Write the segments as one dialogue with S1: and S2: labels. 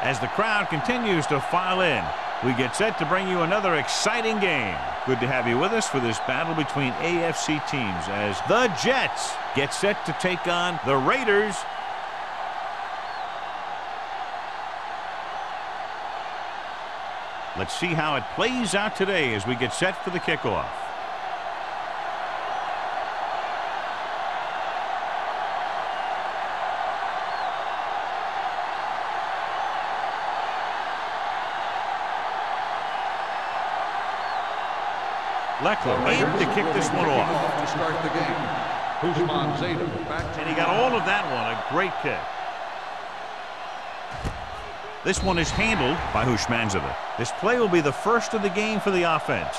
S1: As the crowd continues to file in, we get set to bring you another exciting game. Good to have you with us for this battle between AFC teams as the Jets get set to take on the Raiders. Let's see how it plays out today as we get set for the kickoff. Leckler aimed to kick this one off.
S2: To start the game.
S1: And he got all of that one. A great kick. This one is handled by Hushmanzada. This play will be the first of the game for the offense.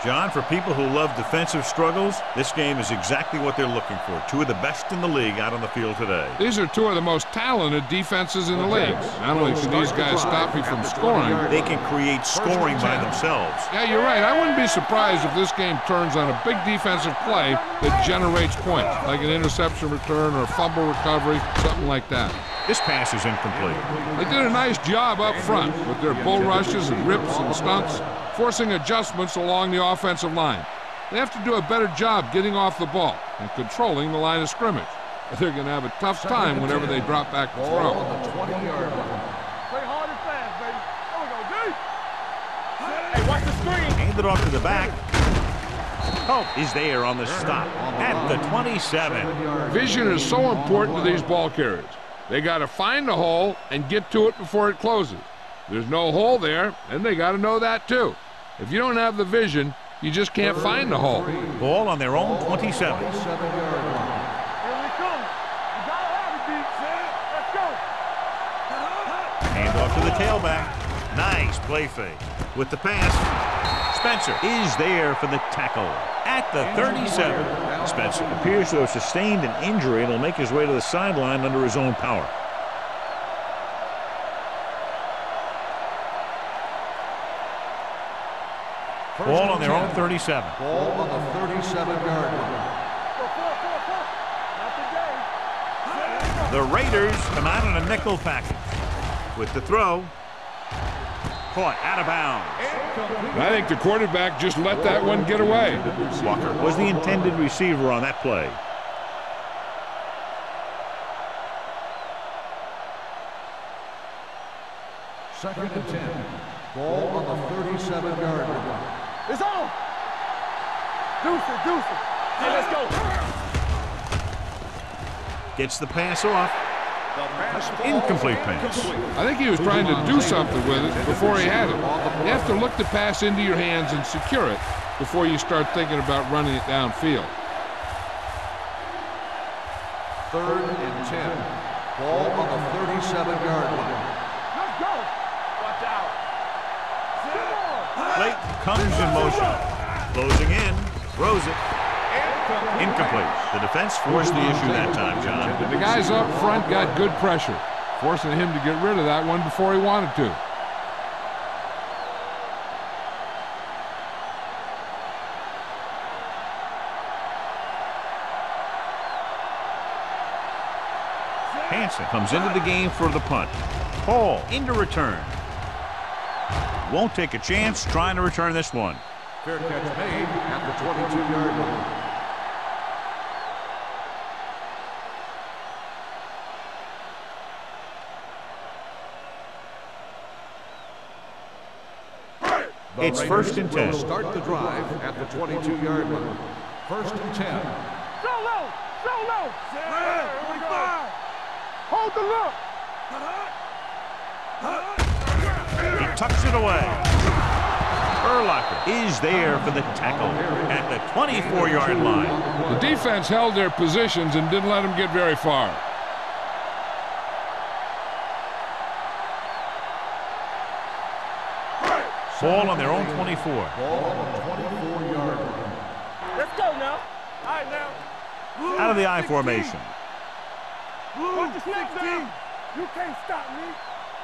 S1: John, for people who love defensive struggles, this game is exactly what they're looking for. Two of the best in the league out on the field today.
S3: These are two of the most talented defenses in the league. Not only can these guys stop you from scoring,
S1: they can create scoring by themselves.
S3: Yeah, you're right. I wouldn't be surprised if this game turns on a big defensive play that generates points, like an interception return or a fumble recovery, something like that.
S1: This pass is incomplete.
S3: They did a nice job up front with their bull rushes and rips and stunts, forcing adjustments along the offensive line. They have to do a better job getting off the ball and controlling the line of scrimmage. They're going to have a tough time whenever they drop back to throw.
S4: Play hard and fast, baby. There we go, D. Hey, watch the screen.
S1: Hand it off to the back. Hope is there on the stop at the 27.
S3: Vision is so important to these ball carriers. They got to find the hole and get to it before it closes. There's no hole there, and they got to know that too. If you don't have the vision, you just can't find the hole.
S1: Ball on their own 27.
S4: Here we come. You gotta have it, D. Let's go.
S1: Hand off to the tailback. Nice play fake. With the pass, Spencer is there for the tackle at the 37. Spencer appears to have sustained an injury and will make his way to the sideline under his own power. Ball on their own 37.
S2: Ball on the 37-yard line.
S1: The Raiders come out in a nickel package. With the throw, caught out of bounds.
S3: I think the quarterback just let that one get away.
S1: Walker was the intended receiver on that play.
S2: Second and 10. Ball on the 37-yard line.
S4: It's on. Deuce it. Hey, let's go.
S1: Gets the pass off. Incomplete pass.
S3: I think he was trying to do something with it before he had it. You have to look the pass into your hands and secure it before you start thinking about running it downfield.
S2: Third and 10. Ball on the 37-yard line.
S4: Let's go. Watch out.
S1: Plate comes in motion. Closing in. Throws it. Incomplete. The defense forced the issue that time, John.
S3: The guys up front got good pressure, forcing him to get rid of that one before he wanted to.
S1: Hansen comes into the game for the punt. Hall into return. Won't take a chance trying to return this one.
S2: Fair catch made at the 22-yard line.
S1: It's first and 10.
S2: Start the drive at the 22-yard line. First and 10.
S4: Solo. Here we go. Hold the look.
S1: He tucks it away. Urlacher is there for the tackle at the 24-yard line.
S3: The defense held their positions and didn't let them get very far.
S1: Ball on their own 24.
S2: Ball on the 24-yard line.
S4: Let's go now. All right, now.
S1: Out of the I formation.
S4: Watch the snap down. You can't stop me.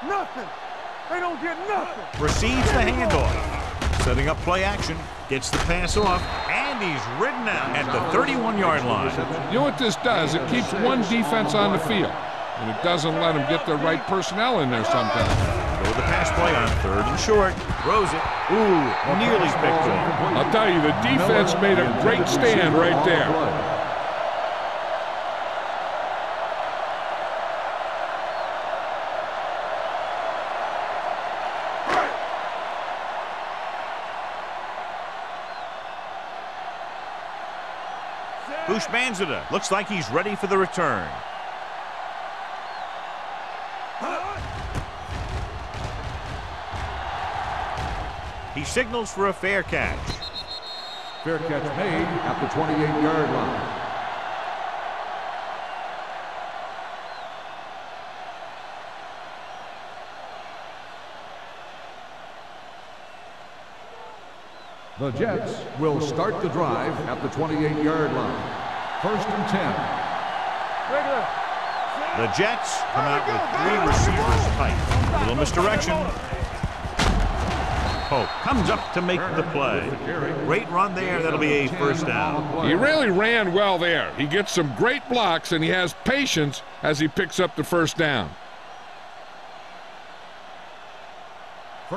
S4: Nothing. They don't get nothing.
S1: Receives the handoff. Setting up play action. Gets the pass off. And he's ridden out at the 31-yard line.
S3: You know what this does? It keeps one defense on the field. And it doesn't let them get the right personnel in there sometimes.
S1: Go the pass play on 3rd and short. Throws it. Ooh, nearly picked off.
S3: I'll tell you, the defense made a great stand right there.
S1: Bushmanzada looks like he's ready for the return. He signals for a fair catch.
S2: Fair catch made at the 28-yard line. The Jets will start the drive at the 28-yard line. 1st and 10.
S1: The Jets come out with 3 receivers tight. Little misdirection. Pope comes up to make the play. Great run there. That'll be a 1st down.
S3: He really ran well there. He gets some great blocks, and he has patience as he picks up the 1st down.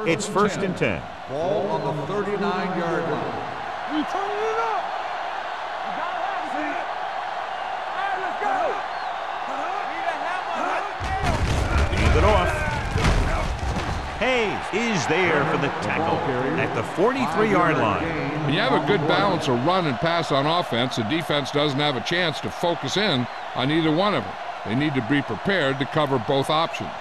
S1: It's 1st and 10.
S2: Ball on the 39-yard line.
S4: You turning it up. You gotta have it. All right, let's go. Need a hammer.
S1: Hand it off. Hayes is there for the tackle at the 43-yard line.
S3: When you have a good balance of run and pass on offense, the defense doesn't have a chance to focus in on either one of them. They need to be prepared to cover both options.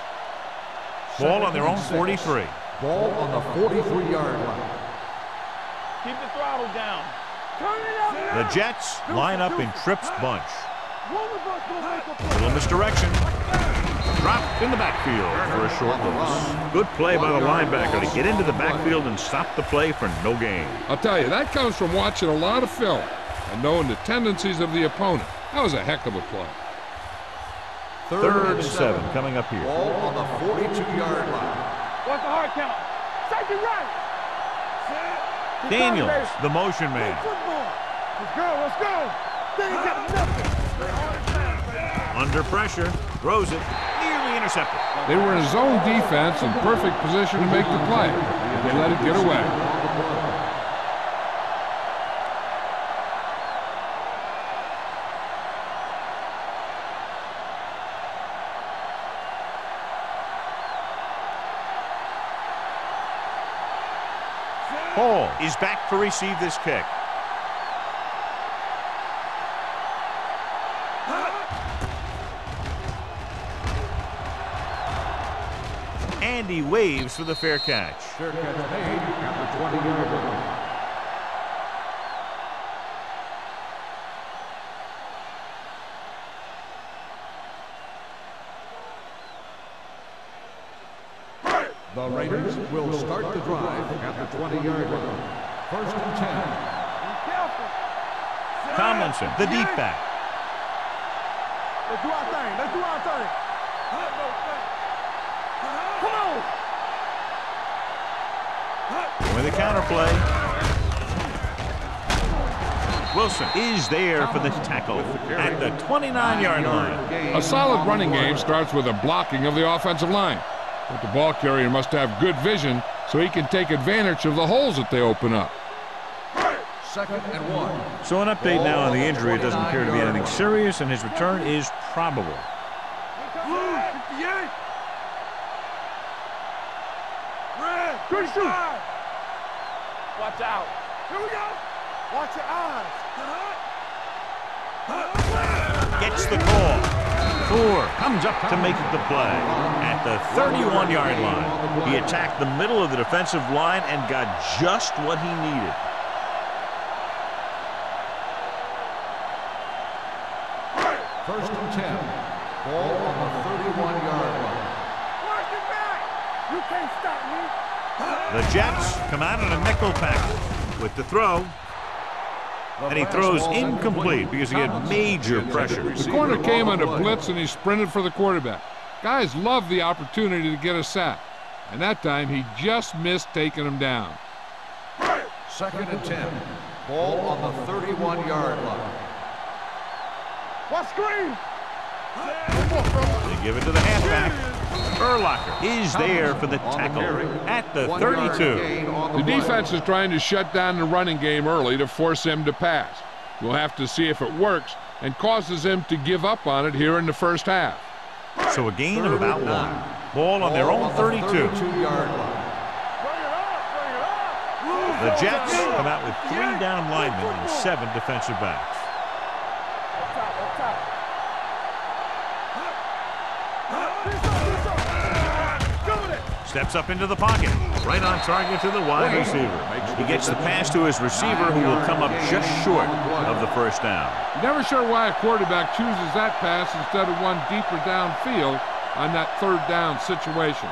S1: Ball on their own 43.
S2: Ball on the 43-yard line.
S4: Keep the throttle down. Turn it up now.
S1: The Jets line up in Tripp's bunch.
S4: One of us will make a play.
S1: Little misdirection. Dropped in the backfield for a short loss. Good play by the linebacker to get into the backfield and stop the play for no gain.
S3: I'll tell you, that comes from watching a lot of film and knowing the tendencies of the opponent. That was a heck of a play.
S1: 3rd and 7 coming up here.
S2: Ball on the 42-yard line.
S4: What's the hard count? Safety right.
S1: Daniels, the motion man.
S4: Football. Let's go. Let's go. They ain't got nothing.
S1: Under pressure. Throws it. Nearly intercepted.
S3: They were in a zone defense in perfect position to make the play. They let it get away.
S1: Hall is back to receive this kick. And he waves for the fair catch.
S2: Fair catch made at the 20-yard line. The Raiders will start the drive at the 20-yard line. 1st and 10.
S4: Be careful.
S1: Tomlinson, the deep back.
S4: Let's do our thing. Let's do our thing. Come on.
S1: With the counter play. Wilson is there for the tackle at the 29-yard line.
S3: A solid running game starts with a blocking of the offensive line. But the ball carrier must have good vision so he can take advantage of the holes that they open up.
S2: 2nd and 1.
S1: So an update now on the injury. It doesn't appear to be anything serious, and his return is probable.
S4: 58. Red. Good shoot. Watch out. Here we go. Watch your eyes.
S1: Gets the call. Thor comes up to make the play at the 31-yard line. He attacked the middle of the defensive line and got just what he needed.
S2: First and 10. Ball on the 31-yard line.
S4: Watch it back. You can't stop me.
S1: The Jets come out in a nickel package with the throw. And he throws incomplete because he had major pressure.
S3: The corner came under blitz and he sprinted for the quarterback. Guys love the opportunity to get a sack. And that time he just missed taking him down.
S2: Second and 10. Ball on the 31-yard line.
S4: What screen?
S1: They give it to the halfback. Urlacher is there for the tackle at the 32.
S3: The defense is trying to shut down the running game early to force him to pass. We'll have to see if it works and causes him to give up on it here in the first half.
S1: So a gain of about 1. Ball on their own 32. The Jets come out with 3 down linemen and 7 defensive backs. Steps up into the pocket, right on target to the wide receiver. He gets the pass to his receiver, who will come up just short of the first down.
S3: Never sure why a quarterback chooses that pass instead of one deeper downfield on that third down situation.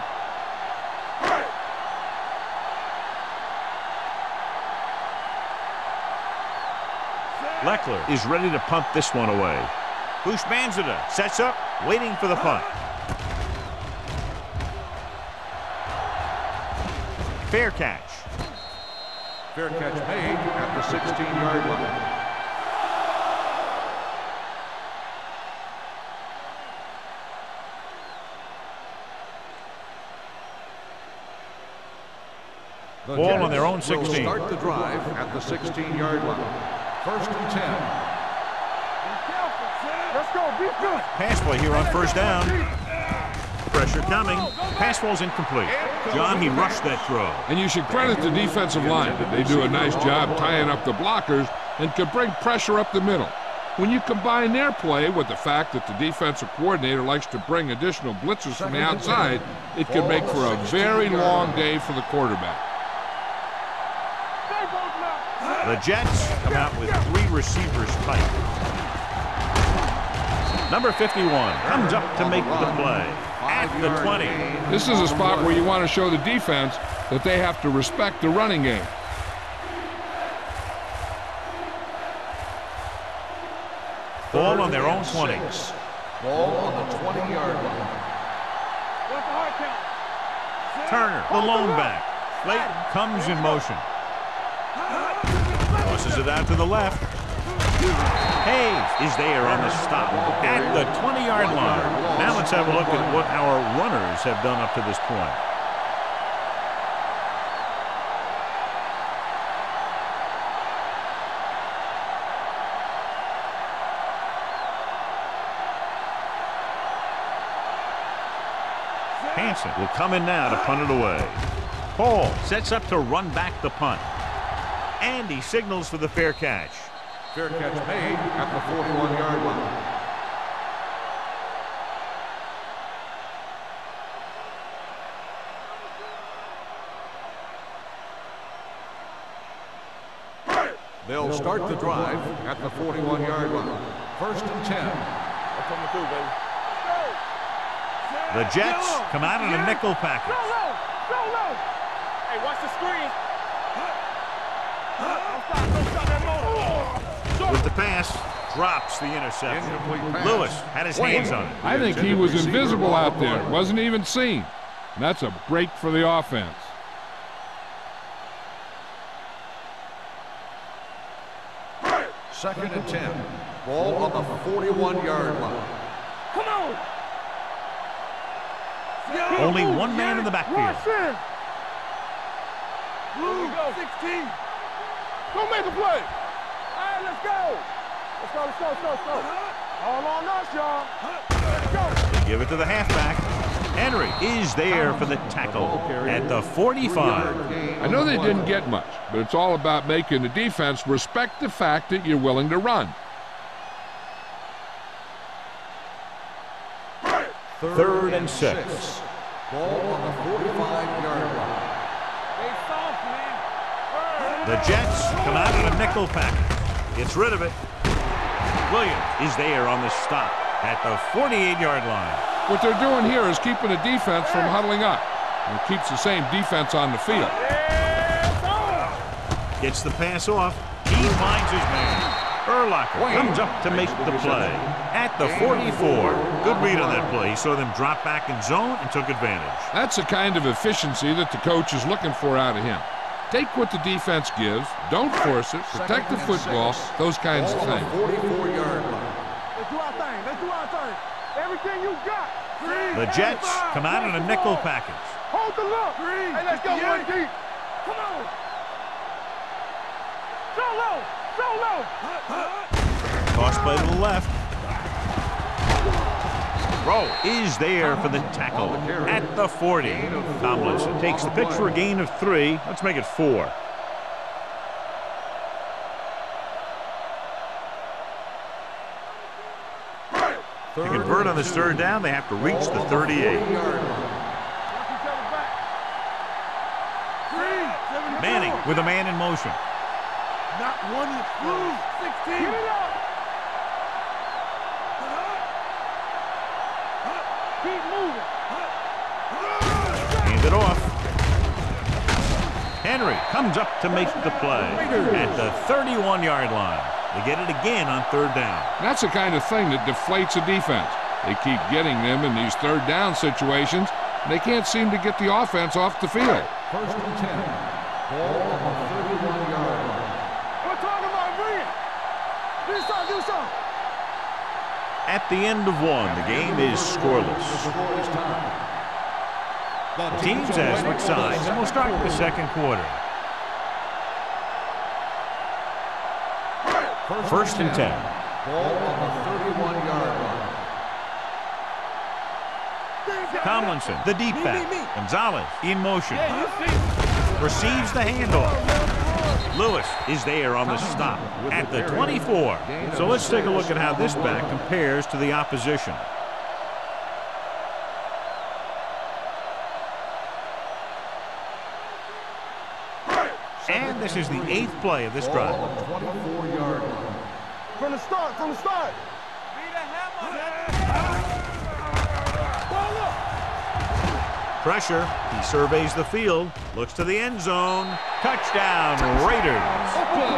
S1: Leckler is ready to punt this one away. Bushmanzada sets up, waiting for the punt. Fair catch.
S2: Fair catch made at the 16-yard line.
S1: Ball on their own 16.
S2: Will start the drive at the 16-yard line. First and 10.
S4: Let's go, beat this.
S1: Pass play here on first down. Pressure coming. Pass ball's incomplete. John, he rushed that throw.
S3: And you should credit the defensive line. They do a nice job tying up the blockers and can bring pressure up the middle. When you combine their play with the fact that the defensive coordinator likes to bring additional blitzers from the outside, it can make for a very long day for the quarterback.
S1: The Jets come out with 3 receivers tight. Number 51 comes up to make the play at the 20.
S3: This is a spot where you want to show the defense that they have to respect the running game.
S1: Ball on their own 20.
S2: Ball on the 20-yard line.
S1: Turner, the lone back. Clayton comes in motion. Tosses it out to the left. Hayes is there on the stop at the 20-yard line. Now let's have a look at what our runners have done up to this point. Hansen will come in now to punt it away. Paul sets up to run back the punt. And he signals for the fair catch.
S2: Fair catch made at the 41-yard line. They'll start the drive at the 41-yard line. First and 10.
S4: That's what I'm gonna do, baby.
S1: The Jets come out in a nickel package.
S4: Go low. Hey, watch the screen.
S1: With the pass, drops the interception. Lewis had his hands on it.
S3: I think he was invisible out there. Wasn't even seen. And that's a break for the offense.
S2: Second and 10. Ball on the 41-yard line.
S4: Come on.
S1: Only one man in the backfield.
S4: Blue, 16. Go make a play. All right, let's go. Let's go. All on us, y'all. Let's go.
S1: They give it to the halfback. Henry is there for the tackle at the 45.
S3: I know they didn't get much, but it's all about making the defense respect the fact that you're willing to run.
S1: 3rd and 6.
S2: Ball on the 45-yard line.
S1: The Jets come out in a nickel package. Gets rid of it. Williams is there on the stop at the 48-yard line.
S3: What they're doing here is keeping the defense from huddling up. And it keeps the same defense on the field.
S1: Gets the pass off. He finds his man. Urlacher comes up to make the play at the 44. Good read on that play. He saw them drop back in zone and took advantage.
S3: That's the kind of efficiency that the coach is looking for out of him. Take what the defense gives, don't force it, protect the football, those kinds of things.
S2: 44-yard line.
S4: Let's do our thing. Let's do our thing. Everything you got.
S1: The Jets come out in a nickel package.
S4: Hold the look. Hey, let's go one deep. Come on. So low. So low.
S1: Toss play to the left. Throw is there for the tackle at the 40. Tomlinson takes the pitch for a gain of 3. Let's make it 4. To convert on this 3rd down, they have to reach the 38. Manning with a man in motion.
S4: Not one is through. 16. Get it up. Keep moving.
S1: Hand it off. Henry comes up to make the play at the 31-yard line. They get it again on 3rd down.
S3: That's the kind of thing that deflates a defense. They keep getting them in these 3rd down situations, and they can't seem to get the offense off the field.
S2: 1st and 10. Ball on the 31-yard line.
S4: We're talking about bringing. Do something. Do something.
S1: At the end of 1, the game is scoreless. The teams have switched sides, and we'll start the 2nd quarter. 1st and 10.
S2: Ball on the 31-yard line.
S1: Tomlinson, the deep back. Gonzalez in motion. Receives the handoff. Lewis is there on the stop at the 24. So let's take a look at how this back compares to the opposition. And this is the 8th play of this drive.
S2: 24-yard line.
S4: From the start. From the start.
S1: Pressure. He surveys the field. Looks to the end zone. Touchdown, Raiders.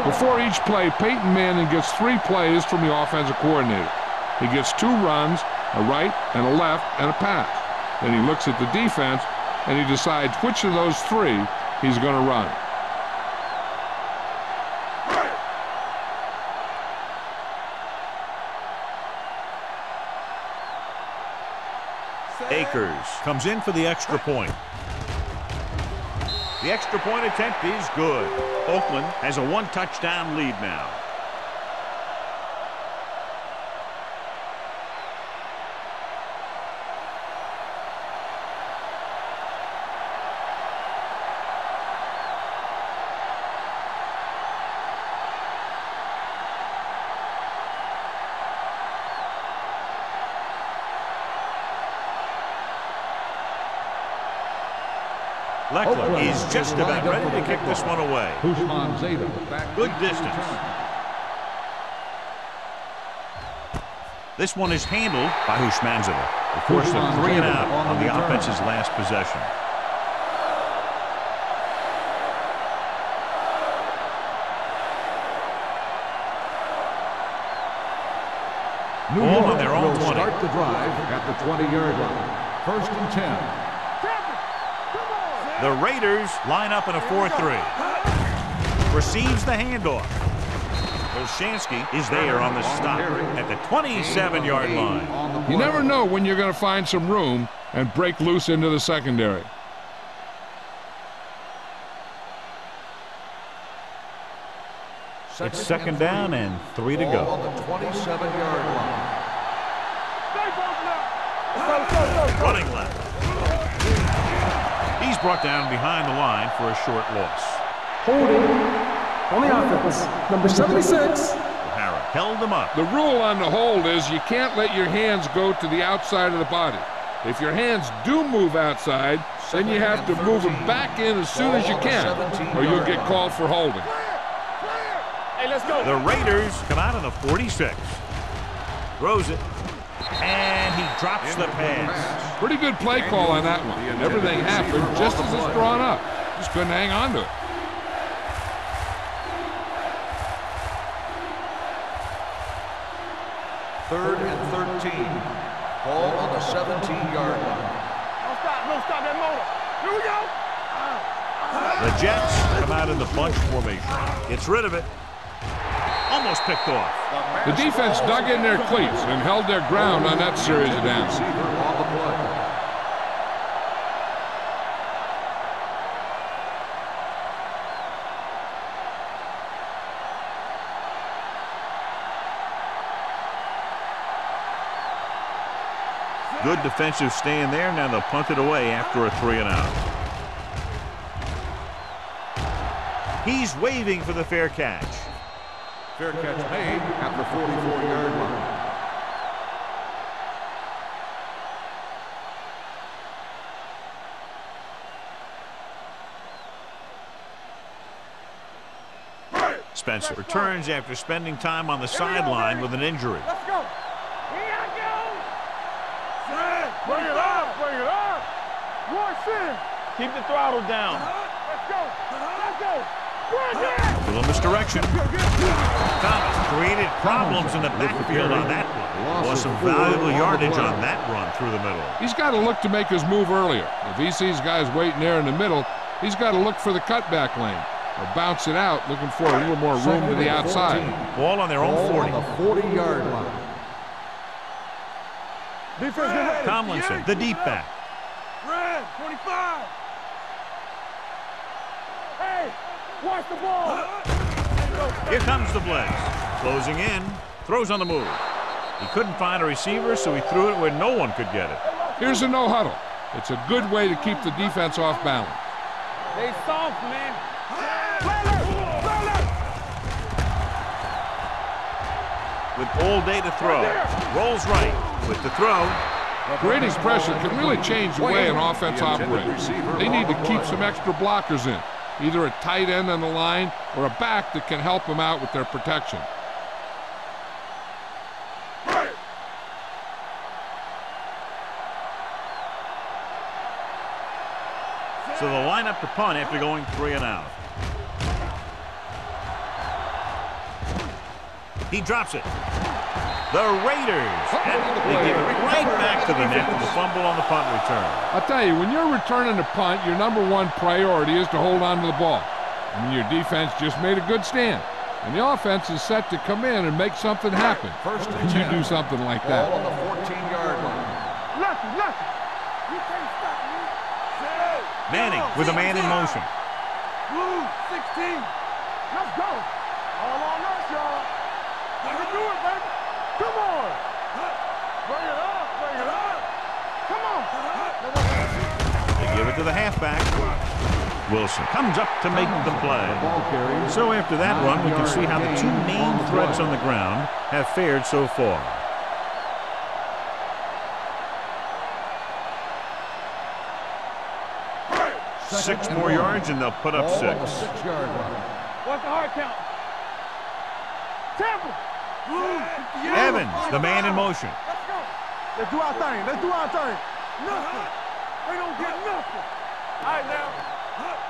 S3: Before each play, Peyton Manning gets 3 plays from the offensive coordinator. He gets 2 runs, a right and a left, and a pass. Then he looks at the defense, and he decides which of those 3 he's going to run.
S1: Akers comes in for the extra point. The extra point attempt is good. Oakland has a 1-touchdown lead now. Leckler is just about ready to kick this one away. Good distance. This one is handled by Houshmandzadeh. Of course, a 3 and out on the offense's last possession. Ball on their own 20.
S2: Start the drive at the 20-yard line. 1st and 10.
S1: The Raiders line up in a 4-3. Receives the handoff. Olshansky is there on the stop at the 27-yard line.
S3: You never know when you're going to find some room and break loose into the secondary.
S1: It's 2nd down and 3 to go.
S2: On the 27-yard line.
S1: Running left. He's brought down behind the line for a short loss.
S5: Holding on the offense, number 76.
S1: O'Hara held him up.
S3: The rule on the hold is you can't let your hands go to the outside of the body. If your hands do move outside, then you have to move them back in as soon as you can, or you'll get called for holding.
S4: Hey, let's go.
S1: The Raiders come out on the 46. Throws it. And he drops the pass.
S3: Pretty good play call on that one. Everything happened just as it's drawn up. Just couldn't hang on to it.
S2: Third and 13. Ball on the 17-yard line.
S4: Don't stop that motor. Here we go.
S1: The Jets come out in the bunch formation. Gets rid of it. Almost picked off.
S3: The defense dug in their cleats and held their ground on that series of downs.
S2: On the play.
S1: Good defensive stand there. Now they'll punt it away after a 3-and-out. He's waving for the fair catch.
S2: Fair catch made at the 44-yard line.
S1: Spencer returns after spending time on the sideline with an injury.
S4: Let's go. Here I go. Bring it up. Bring it up. Watch it. Keep the throttle down. Let's go. Let's go.
S1: A little misdirection. Thomas created problems in the backfield on that one. Lost some valuable yardage on that run through the middle.
S3: He's got to look to make his move earlier. If he sees guys waiting there in the middle, he's got to look for the cutback lane or bounce it out, looking for a little more room to the outside.
S1: Ball on their own 40.
S2: On the 40-yard line.
S4: Defense, get ready.
S1: Tomlinson, the deep back.
S4: Red, 25. Hey, watch the ball.
S1: Here comes the blitz. Closing in. Throws on the move. He couldn't find a receiver, so he threw it where no one could get it.
S3: Here's a no huddle. It's a good way to keep the defense off balance.
S4: They soft, man.
S1: With all day to throw. Rolls right with the throw.
S3: Creating pressure can really change the way an offense operates. They need to keep some extra blockers in, either a tight end on the line or a back that can help them out with their protection.
S1: So they'll line up to punt after going 3-and-out. He drops it. The Raiders, they give it right back to the net with the fumble on the punt return.
S3: I'll tell you, when you're returning a punt, your #1 priority is to hold on to the ball. I mean, your defense just made a good stand, and the offense is set to come in and make something happen.
S2: First and
S3: when you do something like that.
S2: Ball on the 14-yard line.
S4: Lucky. You can't stop me.
S1: Manning with a man in motion.
S4: Blue, 16. Let's go. All on us, y'all. We can do it, baby. Come on. Bring it up. Come on.
S1: They give it to the halfback. Wilson comes up to make the play. So after that run, we can see how the two main threats on the ground have fared so far. Six more yards and they'll put up 6.
S2: Ball on the 6-yard line.
S4: What's the hard count? Temple.
S1: Evans, the man in motion.
S4: Let's go. Let's do our thing. Nothing. They don't get nothing. All right, now.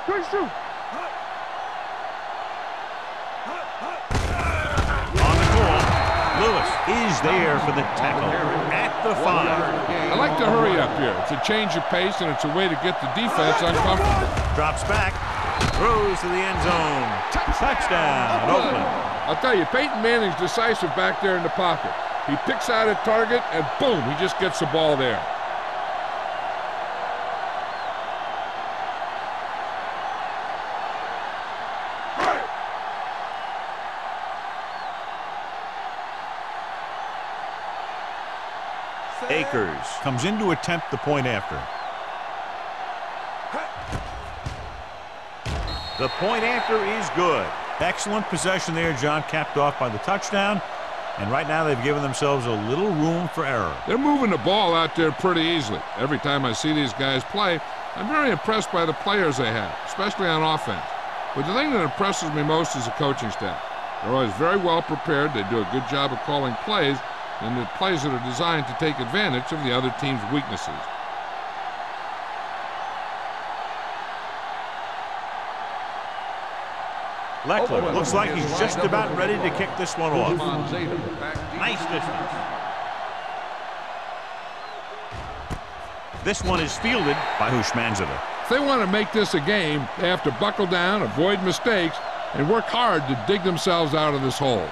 S4: Good shoot.
S1: On the call, Lewis is there for the tackle at the 5.
S3: I like to hurry up here. It's a change of pace, and it's a way to get the defense uncomfortable.
S1: Drops back, throws to the end zone. Touchdown, Oakland.
S3: I'll tell you, Peyton Manning's decisive back there in the pocket. He picks out a target, and boom, he just gets the ball there.
S1: Akers comes in to attempt the point after. The point after is good. Excellent possession there, John, capped off by the touchdown. And right now they've given themselves a little room for error.
S3: They're moving the ball out there pretty easily. Every time I see these guys play, I'm very impressed by the players they have, especially on offense. But the thing that impresses me most is the coaching staff. They're always very well prepared. They do a good job of calling plays, and the plays that are designed to take advantage of the other team's weaknesses.
S1: Leckler looks like he's just about ready to kick this one off. Nice distance. This one is fielded by Hushmanzadeh.
S3: If they want to make this a game, they have to buckle down, avoid mistakes, and work hard to dig themselves out of this hole.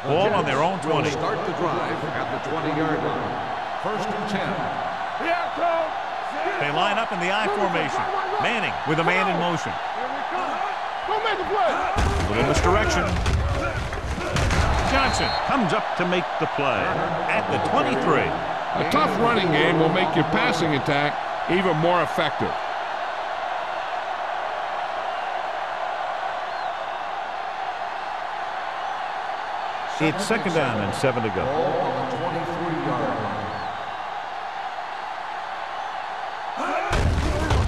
S1: Ball on their own 20.
S2: Start the drive at the 20-yard line. First and 10.
S4: Yeah, coach.
S1: They line up in the I formation. Manning with a man in motion.
S4: Go make a play.
S1: Put in this direction. Johnson comes up to make the play at the 23.
S3: A tough running game will make your passing attack even more effective.
S1: It's second down and 7 to go.
S2: Ball on the 23-yard line.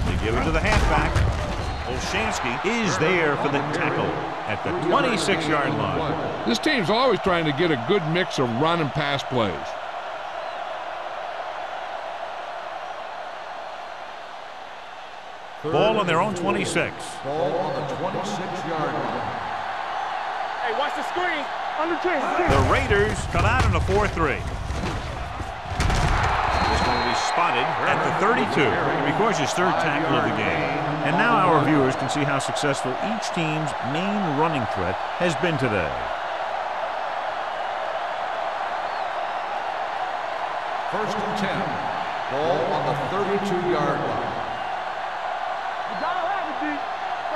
S1: They give it to the halfback. Olshansky is there for the tackle at the 26-yard line.
S3: This team's always trying to get a good mix of run and pass plays.
S1: Ball on their own 26.
S2: Ball on the 26-yard line.
S4: Hey, watch the screen. Under 10.
S1: The Raiders come out in a 4-3. This one will be spotted at the 32. Records his third tackle of the game. And now our viewers can see how successful each team's main running threat has been today.
S2: First and 10. Ball on the 32-yard line.
S4: You gotta have it, D.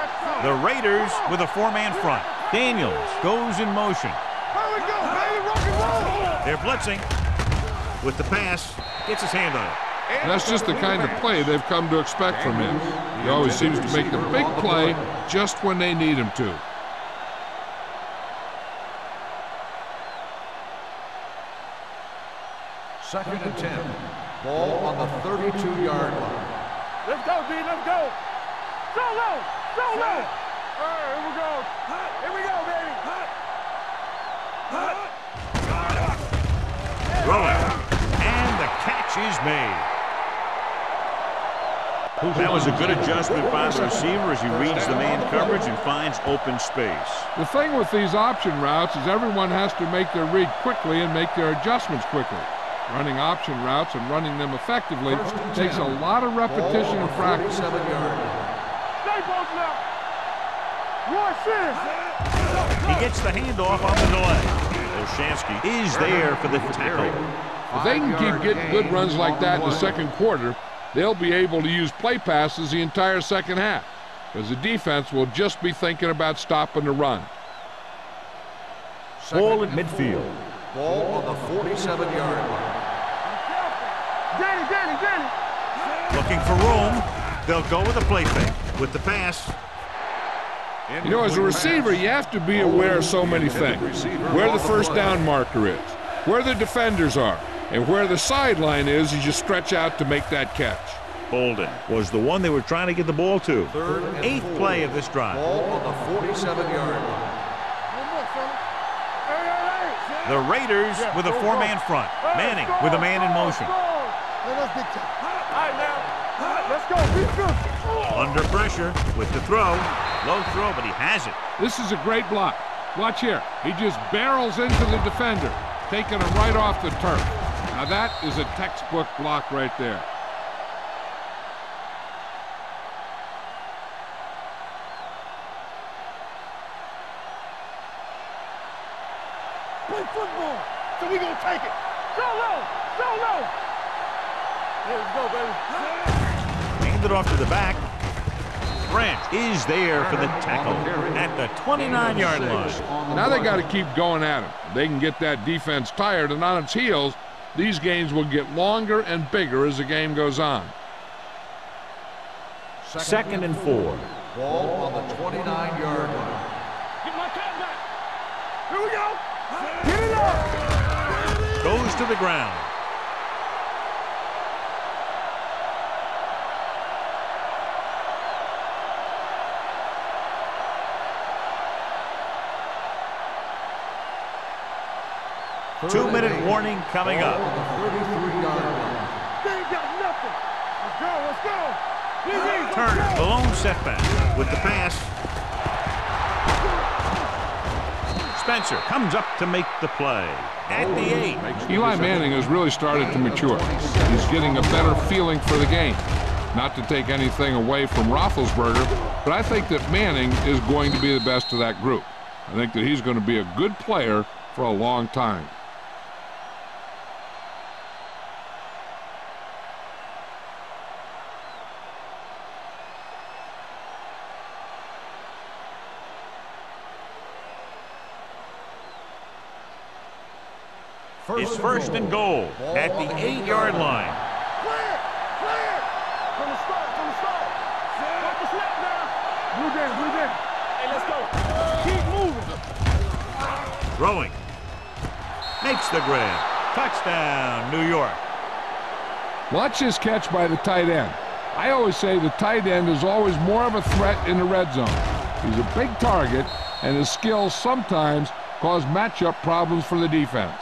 S4: Let's go.
S1: The Raiders with a four-man front. Daniels goes in motion.
S4: Here we go, baby. Rock and roll.
S1: They're blitzing with the pass. Gets his hand on it.
S3: And that's just the kind of play they've come to expect from him. He always seems to make the big play just when they need him to.
S2: Second and 10. Ball on the 32-yard line.
S4: Let's go, D. Let's go. Solo. Solo. All right, here we go. Here we go, baby.
S1: Rolling. And the catch is made. That was a good adjustment by the receiver as he reads the man coverage and finds open space.
S3: The thing with these option routes is everyone has to make their read quickly and make their adjustments quickly. Running option routes and running them effectively takes a lot of repetition and practice.
S4: Stay both now. Roy Sims.
S1: He gets the handoff on the delay. Olshansky is there for the tackle.
S3: If they can keep getting good runs like that in the second quarter, they'll be able to use play passes the entire second half, because the defense will just be thinking about stopping the run.
S1: Ball at midfield.
S2: Ball on the 47-yard line.
S4: Danny.
S1: Looking for room. They'll go with a play fake. With the pass.
S3: You know, as a receiver, you have to be aware of so many things. Where the first down marker is, where the defenders are, and where the sideline is as you stretch out to make that catch.
S1: Bolden was the one they were trying to get the ball to. Eighth play of this drive.
S2: Ball on the 47-yard line.
S1: The Raiders with a four-man front. Manning with a man in motion.
S4: Let's get you. All right, now. Let's go. Be good.
S1: Under pressure with the throw. Low throw, but he has it.
S3: This is a great block. Watch here. He just barrels into the defender, taking him right off the turf. Now that is a textbook block right there.
S4: Play football. So we gonna take it. So low. Here we go, baby.
S1: Hand it off to the back. Branch is there for the tackle at the 29-yard line.
S3: Now they got to keep going at him. They can get that defense tired and on its heels. These games will get longer and bigger as the game goes on.
S1: Second and 4.
S2: Ball on the 29-yard line.
S4: Get my cat back. Here we go. Get it up.
S1: Goes to the ground. Two-minute warning coming up.
S2: On the 33-yard line.
S4: They ain't got nothing. Let's go. Let's go. Let's
S1: Turner,
S4: go.
S1: the lone setback with the pass. Spencer comes up to make the play at the 8.
S3: Eli Manning has really started to mature. He's getting a better feeling for the game. Not to take anything away from Roethlisberger, but I think that Manning is going to be the best of that group. I think that he's going to be a good player for a long time.
S1: It's first and goal at the 8-yard line.
S4: Clear. Clear. From the start. From the start. Got the snap now. Blue down. Blue down. Hey, let's go. Keep moving.
S1: Throwing. Makes the grab. Touchdown, New York.
S3: Watch his catch by the tight end. I always say the tight end is always more of a threat in the red zone. He's a big target, and his skills sometimes cause matchup problems for the defense.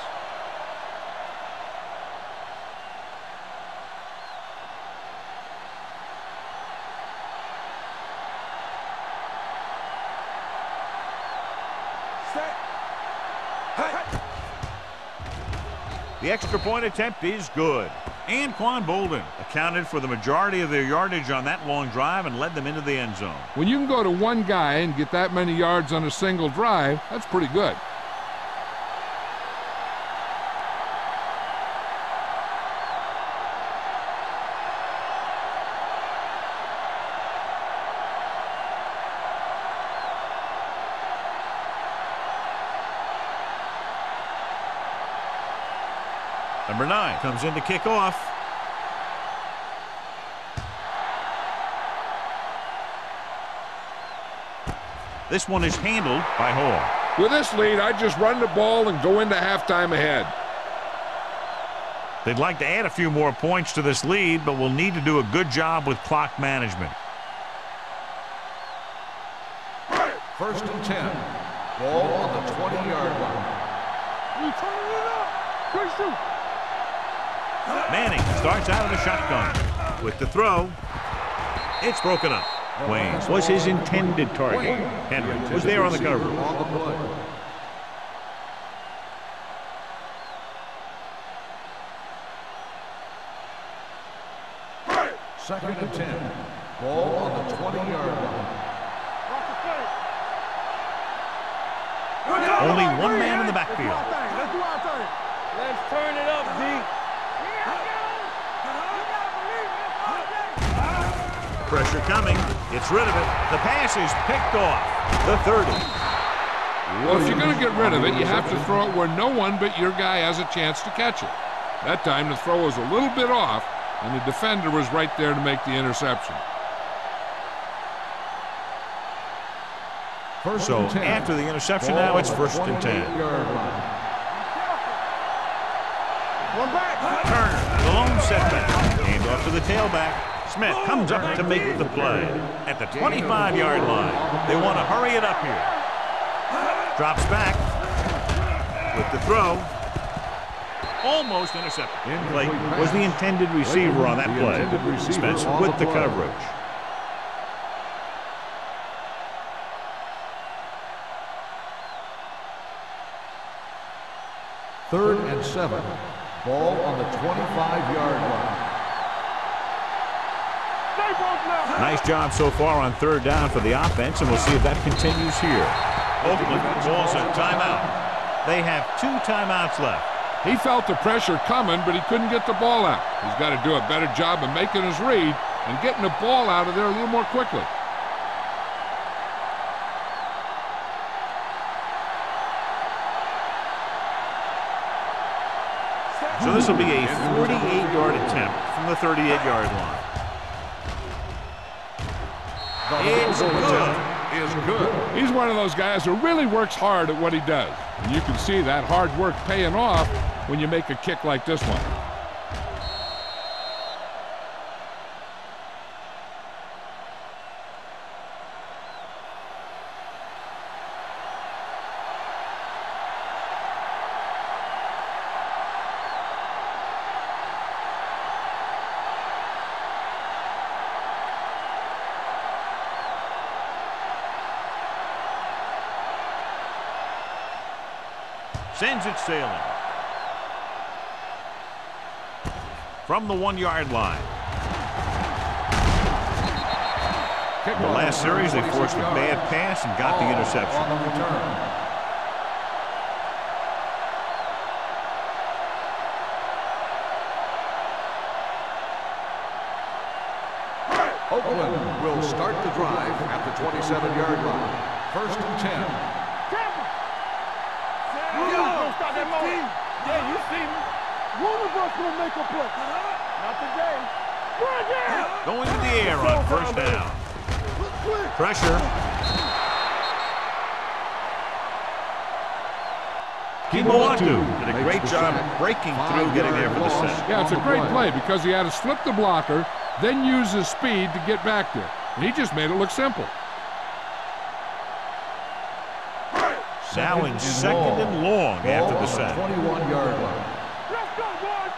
S1: The extra point attempt is good. And Quan Bolden accounted for the majority of their yardage on that long drive and led them into the end zone.
S3: When you can go to one guy and get that many yards on a single drive, that's pretty good.
S1: Number 9 comes in to kick off. This one is handled by Hall.
S3: With this lead, I'd just run the ball and go into halftime ahead.
S1: They'd like to add a few more points to this lead, but will need to do a good job with clock management.
S2: First and 10. Ball on the 20-yard line.
S4: You turning it up. Great shoot.
S1: Manning starts out of the shotgun. With the throw, it's broken up. Wayne was his intended target. Henry was there on the cover.
S2: On the play. Second and 10. Ball on the 20-yard line.
S1: Only one man in the backfield.
S4: Let's do our thing. Let's turn it up, D.
S1: Pressure coming. Gets rid of it. The pass is picked off. The 30.
S3: Well, if you're going to get rid of it, you have to throw it where no one but your guy has a chance to catch it. That time, the throw was a little bit off, and the defender was right there to make the interception.
S1: So after the interception, now it's first and 10.
S4: One back.
S1: Turner, the lone setback. Hand off to the tailback. Smith comes up to make the play. At the 25-yard line, they want to hurry it up here. Drops back with the throw. Almost intercepted. Clayton was the intended receiver on that play. Spencer with the coverage.
S2: Third and 7. Ball on the 25-yard line.
S1: Nice job so far on third down for the offense, and we'll see if that continues here. Oakland calls a timeout. They have 2 timeouts left.
S3: He felt the pressure coming, but he couldn't get the ball out. He's got to do a better job of making his read and getting the ball out of there a little more quickly.
S1: So this will be a 48-yard attempt from the 38-yard line. It's good.
S2: Is good.
S3: He's one of those guys who really works hard at what he does. And you can see that hard work paying off when you make a kick like this one.
S1: Sends it sailing. From the 1-yard line. In the last series, they forced a bad pass and got the interception.
S2: On the return. Oakland will start the drive at the 27-yard line. 1st and 10.
S4: Stop that motor. Yeah, you see me. One of us will make a play. Not today.
S1: Going to the air on 1st down. Pressure. Kimawatu did a great job breaking through, getting there for the set.
S3: Yeah, it's a great play because he had to slip the blocker, then use his speed to get back there. And he just made it look simple.
S1: Now in 2nd and long after the set.
S2: 21-yard line.
S4: Let's go, boys.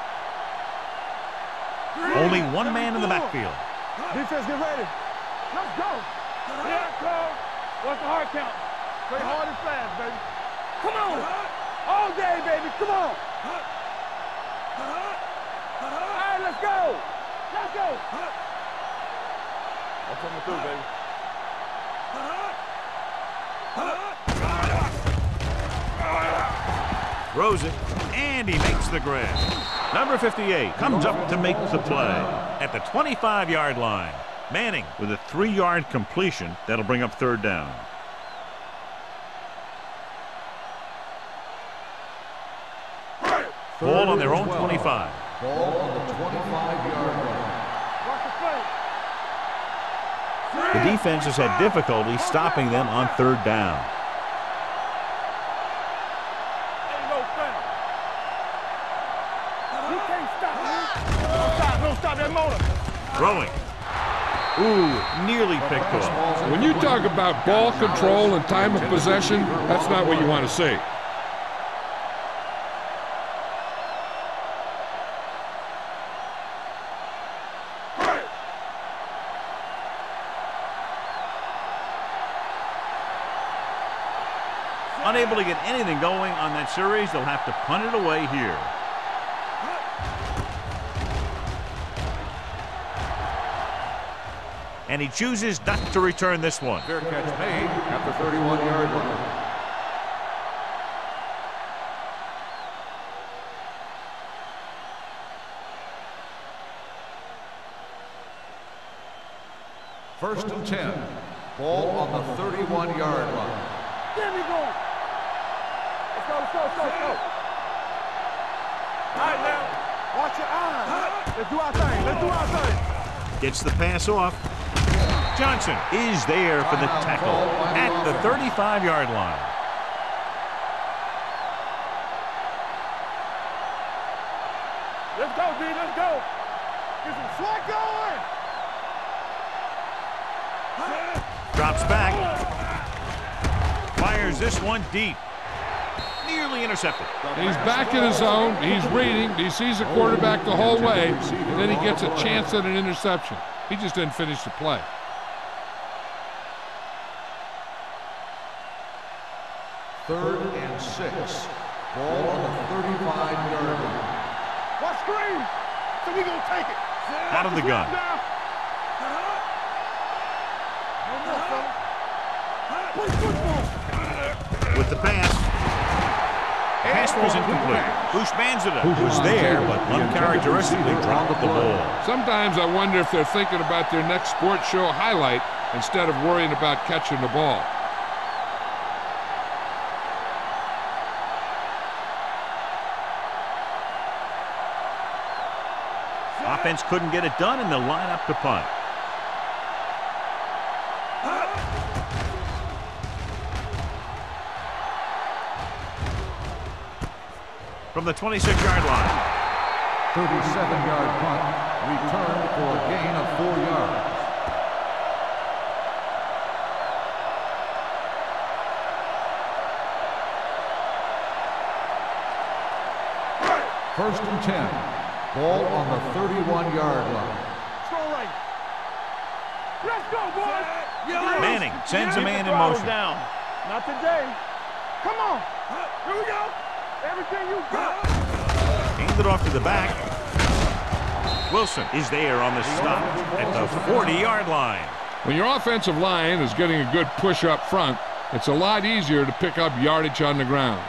S1: Only one man in the backfield.
S4: Defense, get ready. Let's go. Yeah, Cole. What's the hard count? Play hard and fast, baby. Come on. All day, baby. Come on. All right, let's go. Let's go. I'm coming through, baby.
S1: Throws it, and he makes the grab. Number 58 comes up to make the play at the 25-yard line. Manning with a 3-yard completion. That'll bring up 3rd down. Ball on their own 25.
S2: Ball on the 25-yard line.
S4: Watch the play.
S1: The defense has had difficulty stopping them on 3rd down.
S4: Ain't no thing. You can't stop, man. Don't stop that motor.
S1: Throwing. Ooh, nearly picked off.
S3: When you talk about ball control and time of possession, that's not what you want to see.
S1: Unable to get anything going on that series, they'll have to punt it away here. And he chooses not to return this one.
S2: Fair catch made at the 31-yard line. First and 10. Ball on the 31-yard line.
S4: There we go. Let's go, let's go, let's go, let's go. All right, now, watch your eyes. Let's do our thing. Let's do our thing.
S1: Gets the pass off. Johnson is there for the tackle at the 35-yard line.
S4: Let's go, D. Let's go. Get some slack going.
S1: Drops back. Fires this one deep. Nearly intercepted.
S3: He's back in his zone. He's reading. He sees the quarterback the whole way, and then he gets a chance at an interception. He just didn't finish the play.
S2: Third and 6. Ball on the 35-yard line.
S4: Watch screen. So we gonna take it.
S1: Out of the gun. With the pass. Pass was incomplete. Bush Banzida was there, but uncharacteristically dropped the ball.
S3: Sometimes I wonder if they're thinking about their next sports show highlight instead of worrying about catching the ball.
S1: Offense couldn't get it done, and they'll line up to punt. from the 26-yard line.
S2: 37-yard punt, returned for a gain of 4 yards. First and 10. Ball on the 31-yard line.
S4: Strong right. Let's go, boys.
S1: Manning sends a man in motion.
S4: Down. Not today. Come on. Here we go. Everything you got.
S1: Hand it off to the back. Wilson is there on the stop at the 40-yard line.
S3: When your offensive line is getting a good push up front, it's a lot easier to pick up yardage on the ground.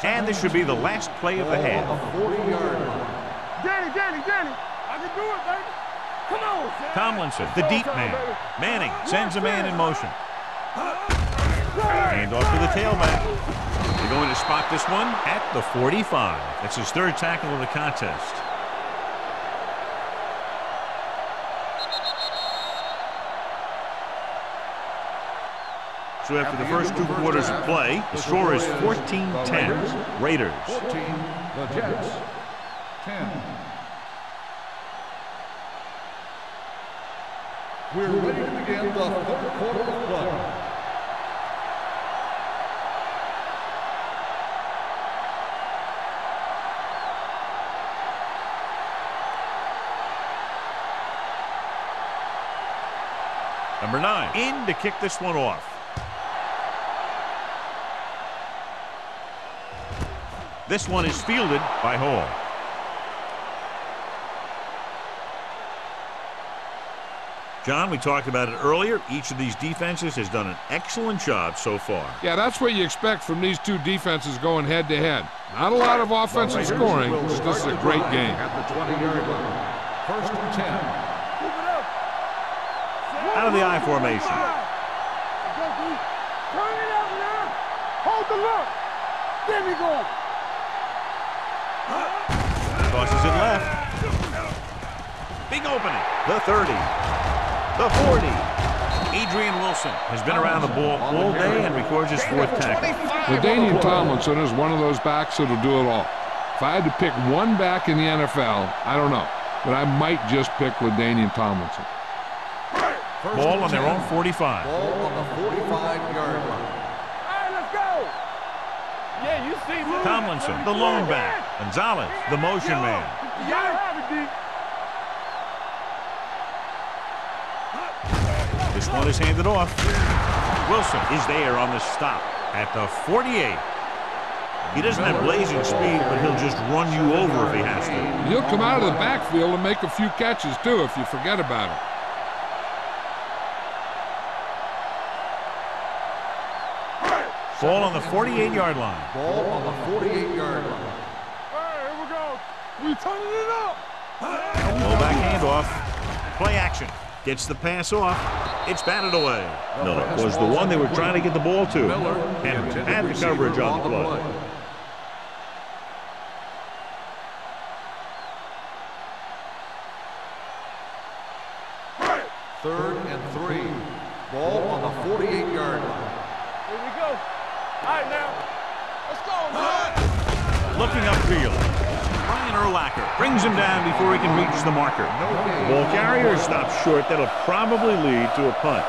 S1: And this should be the last play of the half.
S2: 40-yard line.
S4: Danny. I can do it, baby. Come on.
S1: Tomlinson, the deep man. Manning sends a man in motion. Hand off to the tailback. They're going to spot this one at the 45. That's his third tackle of the contest. So after the first 2 quarters of play, the score is 14-10. Raiders.
S2: 14, the Jets, 10. We're ready to begin the third quarter of play.
S1: Number 9 in to kick this one off. This one is fielded by Hall. John, we talked about it earlier. Each of these defenses has done an excellent job so far.
S3: Yeah, that's what you expect from these two defenses going head-to-head. Not a lot of offensive scoring, but this is a great game.
S2: At the 20-yard line. First and 10.
S1: Out of the I formation.
S4: Turn it out now. Hold the look. There we go.
S1: Tosses it left. Big opening. The 30. The 40. Adrian Wilson has been around the ball all day and records his 4th tackle.
S3: LaDainian Tomlinson is one of those backs that'll do it all. If I had to pick one back in the NFL, I don't know, but I might just pick LaDainian Tomlinson.
S1: Ball on their own 45.
S2: Ball on the 45-yard line.
S4: All right, let's go. Yeah, you see me.
S1: Tomlinson, the lone back. Gonzalez, the motion man.
S4: You gotta have it, D.
S1: This one is handed off. Wilson is there on the stop at the 48. He doesn't have blazing speed, but he'll just run you over if he has to.
S3: He'll come out of the backfield and make a few catches, too, if you forget about it.
S1: Ball on the 48-yard line.
S2: Ball on the 48-yard line.
S4: All right, here we go. We turning it up.
S1: Fullback handoff. Play action. Gets the pass off. It's batted away. Miller was the one they were trying to get the ball to. Henry had the coverage on the play.
S2: Third and 3. Ball on the 48-yard line.
S4: Here we go. All right, now. Let's go, man.
S1: Looking upfield. Brian Urlacher brings him down before he can reach the marker. The ball carrier stops short. That'll probably lead to a punt.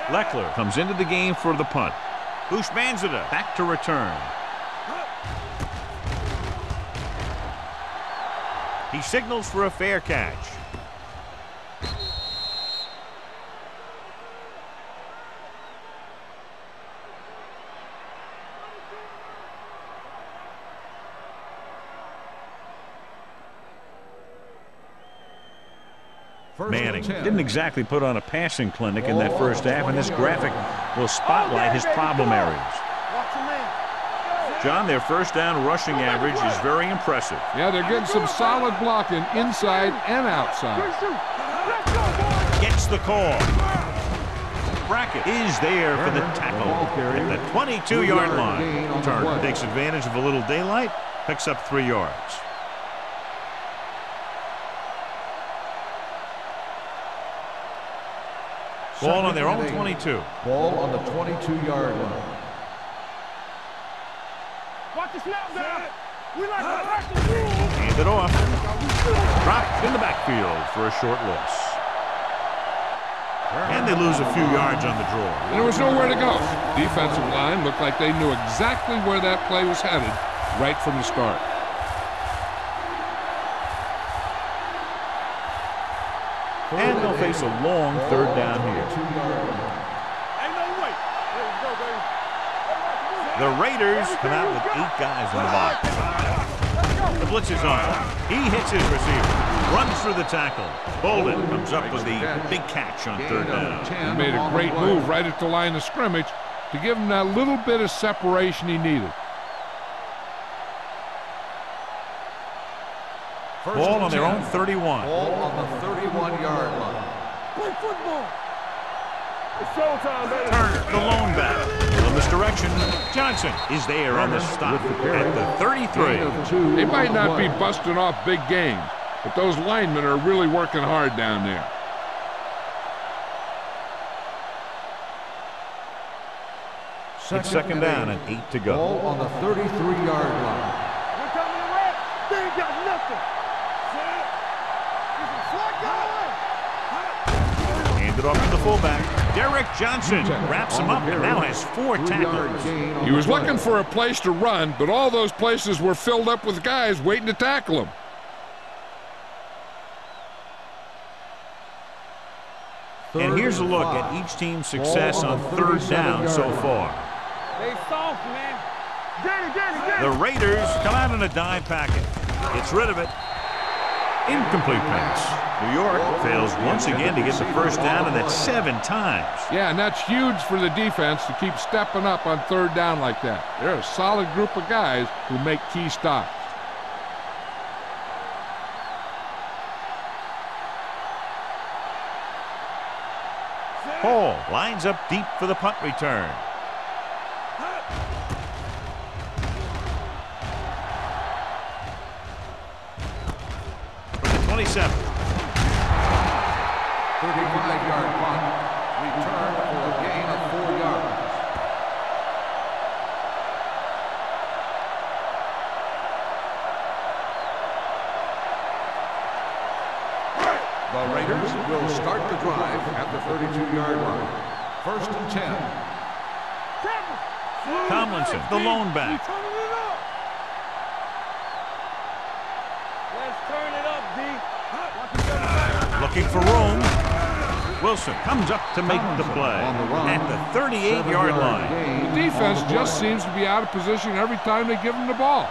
S1: Leckler comes into the game for the punt. Bushmanzada back to return. He signals for a fair catch. Manning didn't exactly put on a passing clinic in that first half, and this graphic will spotlight his problem areas. John, their first down rushing average is very impressive.
S3: Yeah, they're getting some solid blocking inside and outside.
S1: Gets the call. bracket is there for the tackle at the 22-yard line. Turner takes advantage of a little daylight, picks up 3 yards. Ball on their own 22.
S2: Ball on the 22-yard line.
S4: Watch the snap down. We like to practice rules.
S1: Hand it off. Dropped in the backfield for a short loss. And they lose a few yards on the draw.
S3: And there was nowhere to go. Defensive line looked like they knew exactly where that play was headed right from the start.
S1: And they'll face a long 3rd down here.
S4: Ain't no way. There you go, baby.
S1: The Raiders come out with 8 guys in the box. The blitz is on. He hits his receiver. Runs through the tackle. Bolden comes up with the big catch on 3rd down.
S3: He made a great move right at the line of scrimmage to give him that little bit of separation he needed.
S1: Ball on their own 31.
S2: Ball on the 31-yard line.
S4: Play football. It's showtime, baby.
S1: Turner, the lone back. On this direction, Johnson is there on the stop at the 33.
S3: They might not be busting off big games, but those linemen are really working hard down there.
S1: It's 2nd down and 8 to go.
S2: Ball on the 33-yard line.
S4: We're coming to red. They ain't got nothing.
S1: Hand it off to the fullback. Derek Johnson wraps him up and now has 4 tackles.
S3: He was looking for a place to run, but all those places were filled up with guys waiting to tackle him.
S1: And here's a look at each team's success on 3rd down so far.
S4: They soft, man. Danny.
S1: The Raiders come out in a dime packet. Gets rid of it. Incomplete pass. New York fails once again to get the 1st down, and that's 7 times.
S3: Yeah, and that's huge for the defense to keep stepping up on 3rd down like that. They're a solid group of guys who make key stops.
S1: Hall lines up deep for the punt return. From the 27.
S2: 35-yard punt. Return for a gain of 4 yards. The Raiders will start the drive at the 32-yard line. 1st and 10.
S1: Tomlinson, the lone back.
S4: Let's turn it up, D.
S1: Looking for room. Wilson comes up to make the play at the 38-yard line.
S3: The defense just seems to be out of position every time they give them the ball.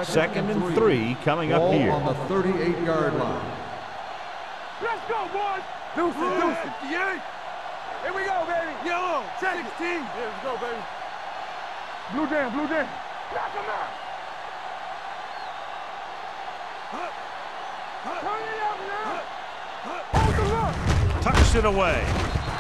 S1: Second and 3 coming up here.
S2: On the 38-yard line.
S4: Let's go, boys. Deuce. 58. Here we go, baby. Yellow. 16. Here we go, baby. Blue jam. Knock him out. Turn it up now. Hold the look.
S1: Tucks it away.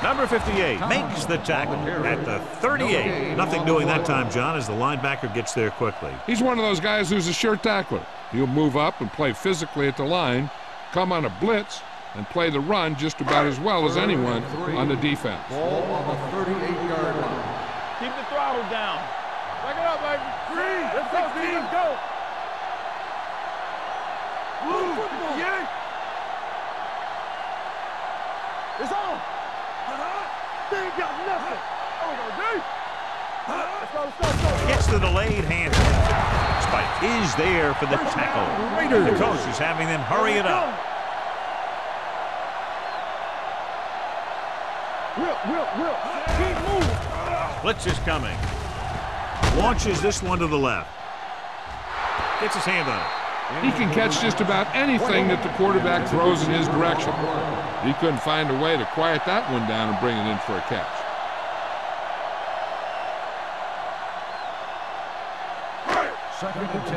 S1: Number 58 makes the tackle at the 38. Nothing doing that time, John, as the linebacker gets there quickly.
S3: He's one of those guys who's a sure tackler. He'll move up and play physically at the line, come on a blitz, and play the run just about as well as anyone on the defense.
S2: Ball on the 38-yard line.
S4: Keep the throttle down. Back it up, baby. 3. Let's go, Steve. Let's go. Blue. 58. It's on. They ain't got nothing. Oh, no, D. Let's go.
S1: Gets the delayed hand. Spike is there for the tackle. The coach is having them hurry it up.
S4: Will. Keep moving.
S1: Blitz is coming. Launches this one to the left. Gets his hand on it.
S3: He can catch just about anything that the quarterback throws in his direction. He couldn't find a way to quiet that one down and bring it in for a catch.
S2: Second and 10.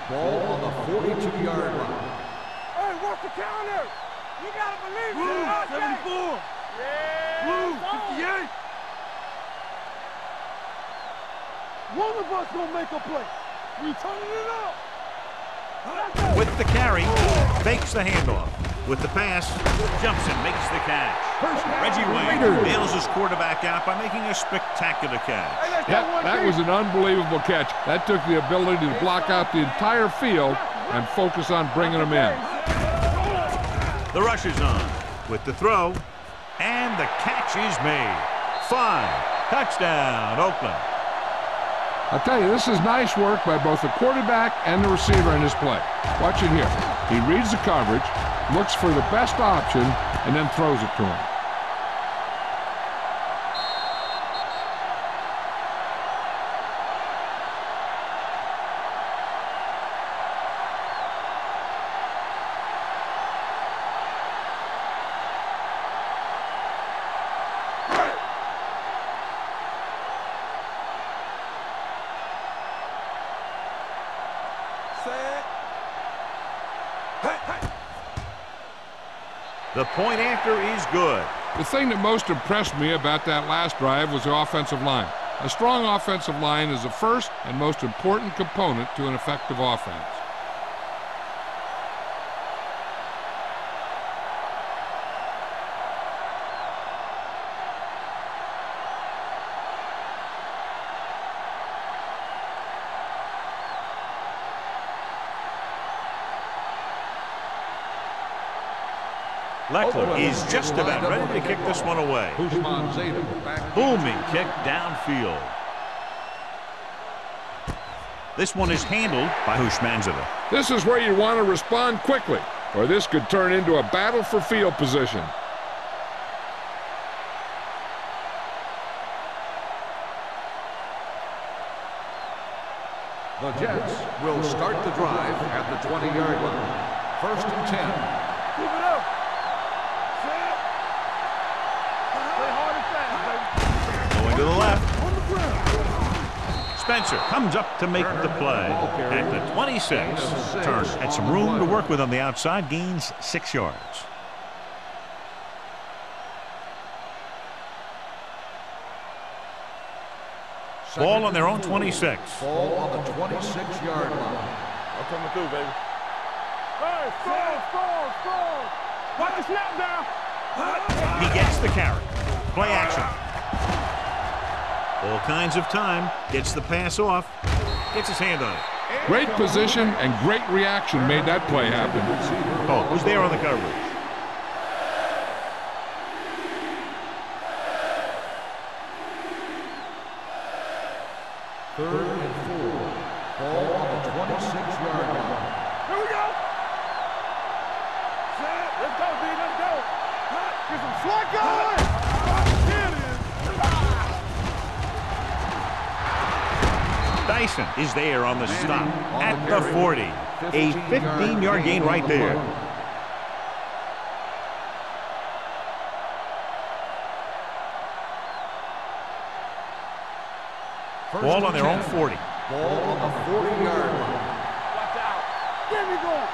S2: Ball on the 42-yard line.
S4: work the counter. You gotta believe it. 74. Yeah. Blue, 58. One of us gonna make a play. We turning it up.
S1: With the carry, fakes the handoff. With the pass, jumps and makes the catch. Reggie Wayne bails his quarterback out by making a spectacular catch.
S3: That was an unbelievable catch. That took the ability to block out the entire field and focus on bringing them in.
S1: The rush is on with the throw, and the catch is made. 5, touchdown, Oakland.
S3: I'll tell you, this is nice work by both the quarterback and the receiver in this play. Watch it here. He reads the coverage, looks for the best option, and then throws it to him.
S1: The point after is good.
S3: The thing that most impressed me about that last drive was the offensive line. A strong offensive line is the first and most important component to an effective offense.
S1: Leckler is just about ready to kick this one away. Booming kick downfield. This one is handled by Hushmanzada.
S3: This is where you want to respond quickly, or this could turn into a battle for field position.
S2: The Jets will start the drive at the 20-yard line. First and 10.
S4: Keep it up. Set. Play hard and fast, baby.
S1: Going to the left.
S4: On the ground.
S1: Spencer comes up to make the play. At the 26. Turner had some room to work with on the outside. Gains 6 yards. Ball on their own 26.
S2: Ball on the 26-yard line.
S4: I'm coming through, baby. Hey, score. Watch the snap down.
S1: He gets the carry. Play action. All kinds of time. Gets the pass off. Gets his hand on it.
S3: Great position and great reaction made that play happen.
S1: Oh, who's there on the coverage?
S2: Third and 4. Ball on the 26-yard line.
S4: Here we go. Set. Let's go, D. Let's go. Get some slack going. Here it is.
S1: Dyson is there on the stop at the 40. A 15-yard gain right there. Ball on their own 40.
S2: Ball on the 40-yard line.
S4: Watch out. Get me going.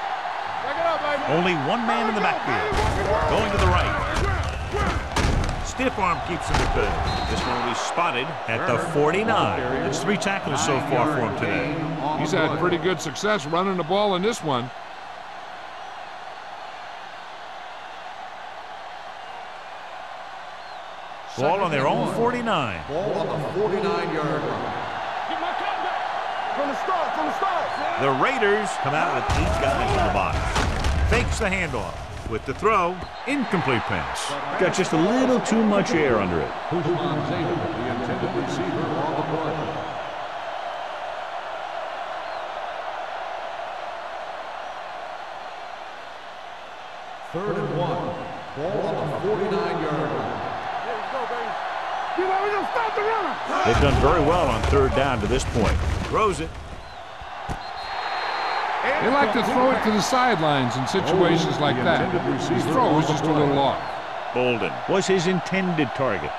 S4: Back it up, baby.
S1: Only one man in the backfield. Going to the right. Stiff arm keeps him at bay. This one will be spotted at the 49. It's 3 tackles so far for him today.
S3: He's had pretty good success running the ball in this one.
S1: Ball on their own 49.
S2: Ball on the 49-yard line.
S4: Get my cut back. From the start.
S1: The Raiders come out with 8 guys in the box. Fakes the handoff. With the throw, incomplete pass. Got just a little too much air under it.
S2: The intended receiver on the play. Third and 1. Ball on the 49-yard line.
S4: We're gonna stop the run.
S1: They've done very well on 3rd down to this point. Throws it.
S3: They like to throw it to the sidelines in situations like that. His throw was just a little off.
S1: Bolden was his intended target.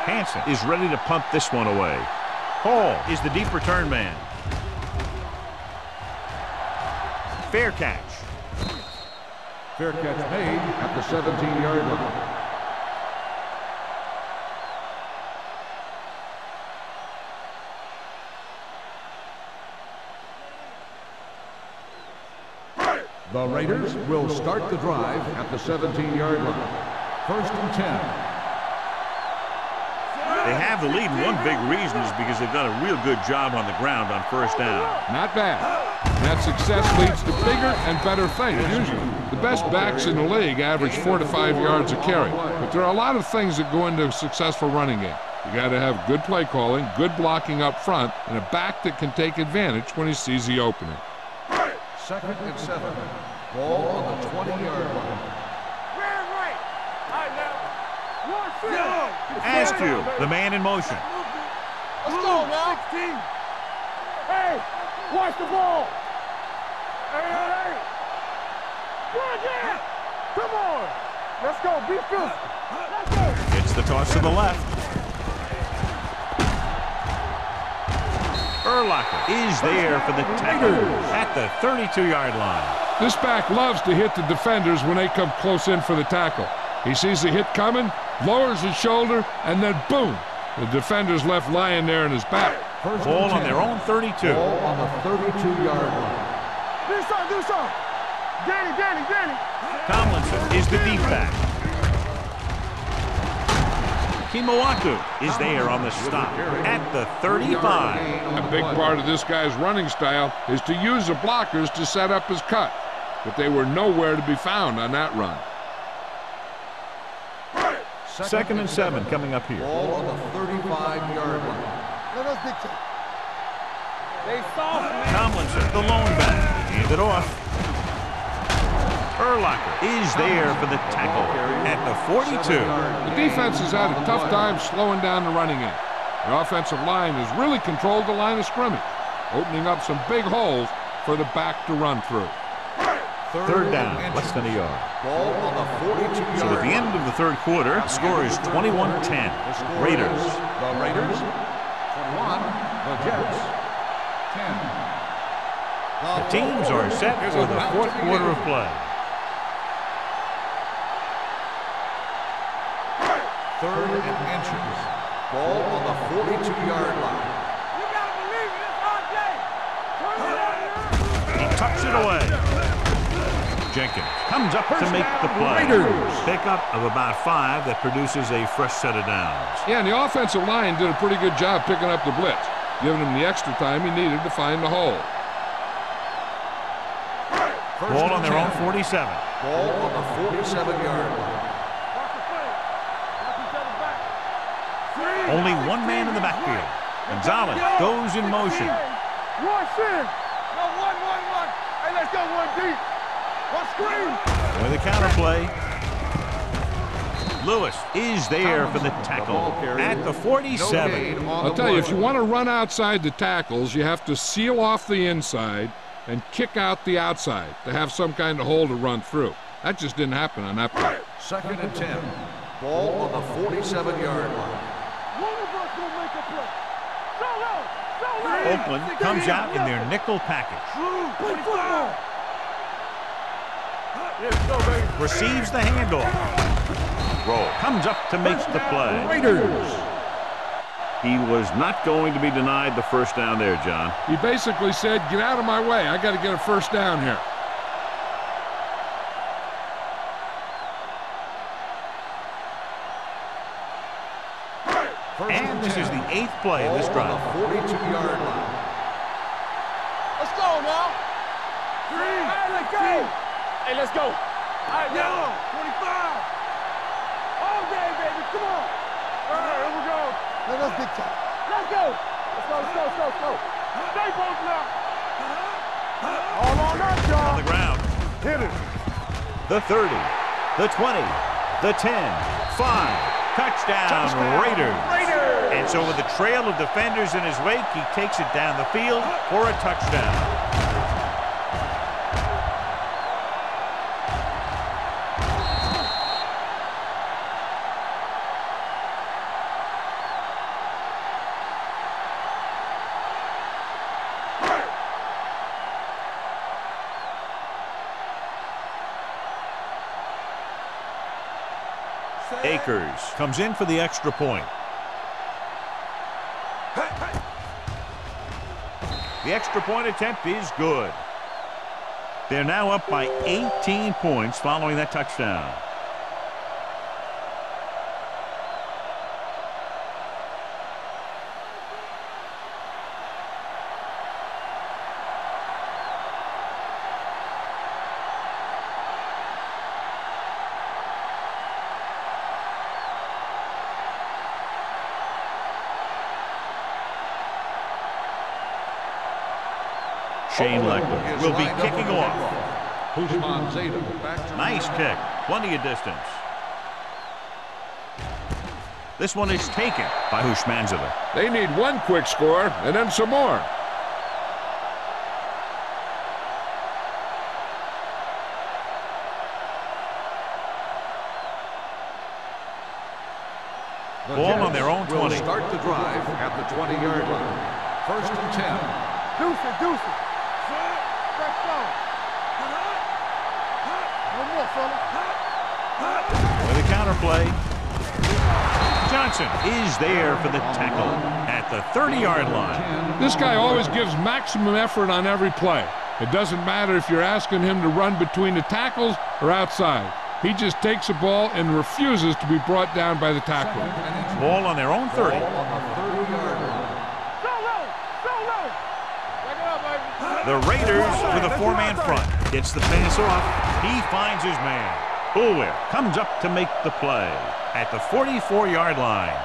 S1: Hansen is ready to punt this one away. Hall is the deep return man. Fair catch.
S2: Fair catch made at the 17-yard line. The Raiders will start the drive at the 17-yard line. 1st and 10.
S1: They have the lead, and one big reason is because they've done a real good job on the ground on 1st down.
S3: Not bad. That success leads to bigger and better things, usually. The best backs in the league average 4 to 5 yards a carry. But there are a lot of things that go into a successful running game. You got to have good play calling, good blocking up front, and a back that can take advantage when he sees the opening.
S2: 2nd and 7. Ball on the 20-yard line.
S1: Askew, the man in motion.
S4: Let's go now. 16. Hey, watch the ball. Hey. Come on. Let's go. Be physical. Let's go.
S1: It's the toss to the left. Urlacher is there for the tackle at the 32-yard line.
S3: This back loves to hit the defenders when they come close in for the tackle. He sees the hit coming, lowers his shoulder, and then boom, the defender's left lying there in his back.
S1: Ball on their own 32.
S2: Ball on the 32-yard line.
S4: Do something. Danny.
S1: Tomlinson is the deep back. Kimawatu is there on the stop at the 35.
S3: A big part of this guy's running style is to use the blockers to set up his cut, but they were nowhere to be found on that run.
S1: 2nd and 7 coming up here.
S2: Ball on the 35-yard line.
S4: Let us dictate. They soft, man.
S1: Tomlinson, the lone back, hand it off. Urlacher is there for the tackle at the 42.
S3: The defense has had a tough time slowing down the running game. The offensive line has really controlled the line of scrimmage, opening up some big holes for the back to run through.
S1: 3rd down, less than a yard.
S2: Ball on the 42-yard.
S1: So at the end of the 3rd quarter, the score is 21-10. Raiders.
S2: The Raiders, 21. The Jets, 10.
S1: The teams are set for the 4th quarter of play.
S2: 3rd and inches. Ball on the 42-yard line.
S4: You gotta believe it. It's RJ.
S1: He tucks it away. Jenkins comes up to make the play. Pickup of about 5 that produces a fresh set of downs.
S3: Yeah, and the offensive line did a pretty good job picking up the blitz, giving him the extra time he needed to find the hole.
S1: Ball on their own 47.
S2: Ball on the 47-yard line.
S1: Only one man in the backfield. Gonzalez goes in motion.
S4: One sin. No, one. Hey, let's go one deep. One screen.
S1: With the counterplay. Lewis is there for the tackle at the 47.
S3: I'll tell you, if you want to run outside the tackles, you have to seal off the inside and kick out the outside to have some kind of hole to run through. That just didn't happen on that play.
S2: 2nd and 10. Ball on the 47-yard line.
S4: One of us will make a play. Solo.
S1: Oakland comes out in their nickel package.
S4: Play football.
S1: Receives the handoff. Roll comes up to make the play.
S2: Raiders.
S1: He was not going to be denied the 1st down there, John.
S3: He basically said, get out of my way. I got to get a 1st down here.
S1: And this is the 8th play of this drive.
S2: 42-yard line.
S4: Let's go now. 3. Hey, let's go. Hey, let's go. All right, now. 25. All day, baby. Come on. All right, here we go. Let us dictate. Let's go. Let's go. Stay both now. All on us, y'all.
S1: On the ground.
S4: Hit it.
S1: The 30, the 20, the 10, 5. Touchdown, Raiders. And so with a trail of defenders in his wake, he takes it down the field for a touchdown. Akers comes in for the extra point. The extra point attempt is good. They're now up by 18 points following that touchdown. Shane Leckler will be kicking off. Nice kick. Plenty of distance. This one is taken by Hushmanzada.
S3: They need one quick score and then some more.
S1: Ball on their own 20.
S2: Will start the drive at the 20-yard line. 1st and 10.
S4: Deuce it. Let's go. One more, fella.
S1: With a counter play. Johnson is there for the tackle at the 30-yard line.
S3: This guy always gives maximum effort on every play. It doesn't matter if you're asking him to run between the tackles or outside. He just takes the ball and refuses to be brought down by the tackler.
S1: Ball on their own 30. The Raiders with a 4-man front. Gets the pass off. He finds his man. Bulwer comes up to make the play at the 44-yard line.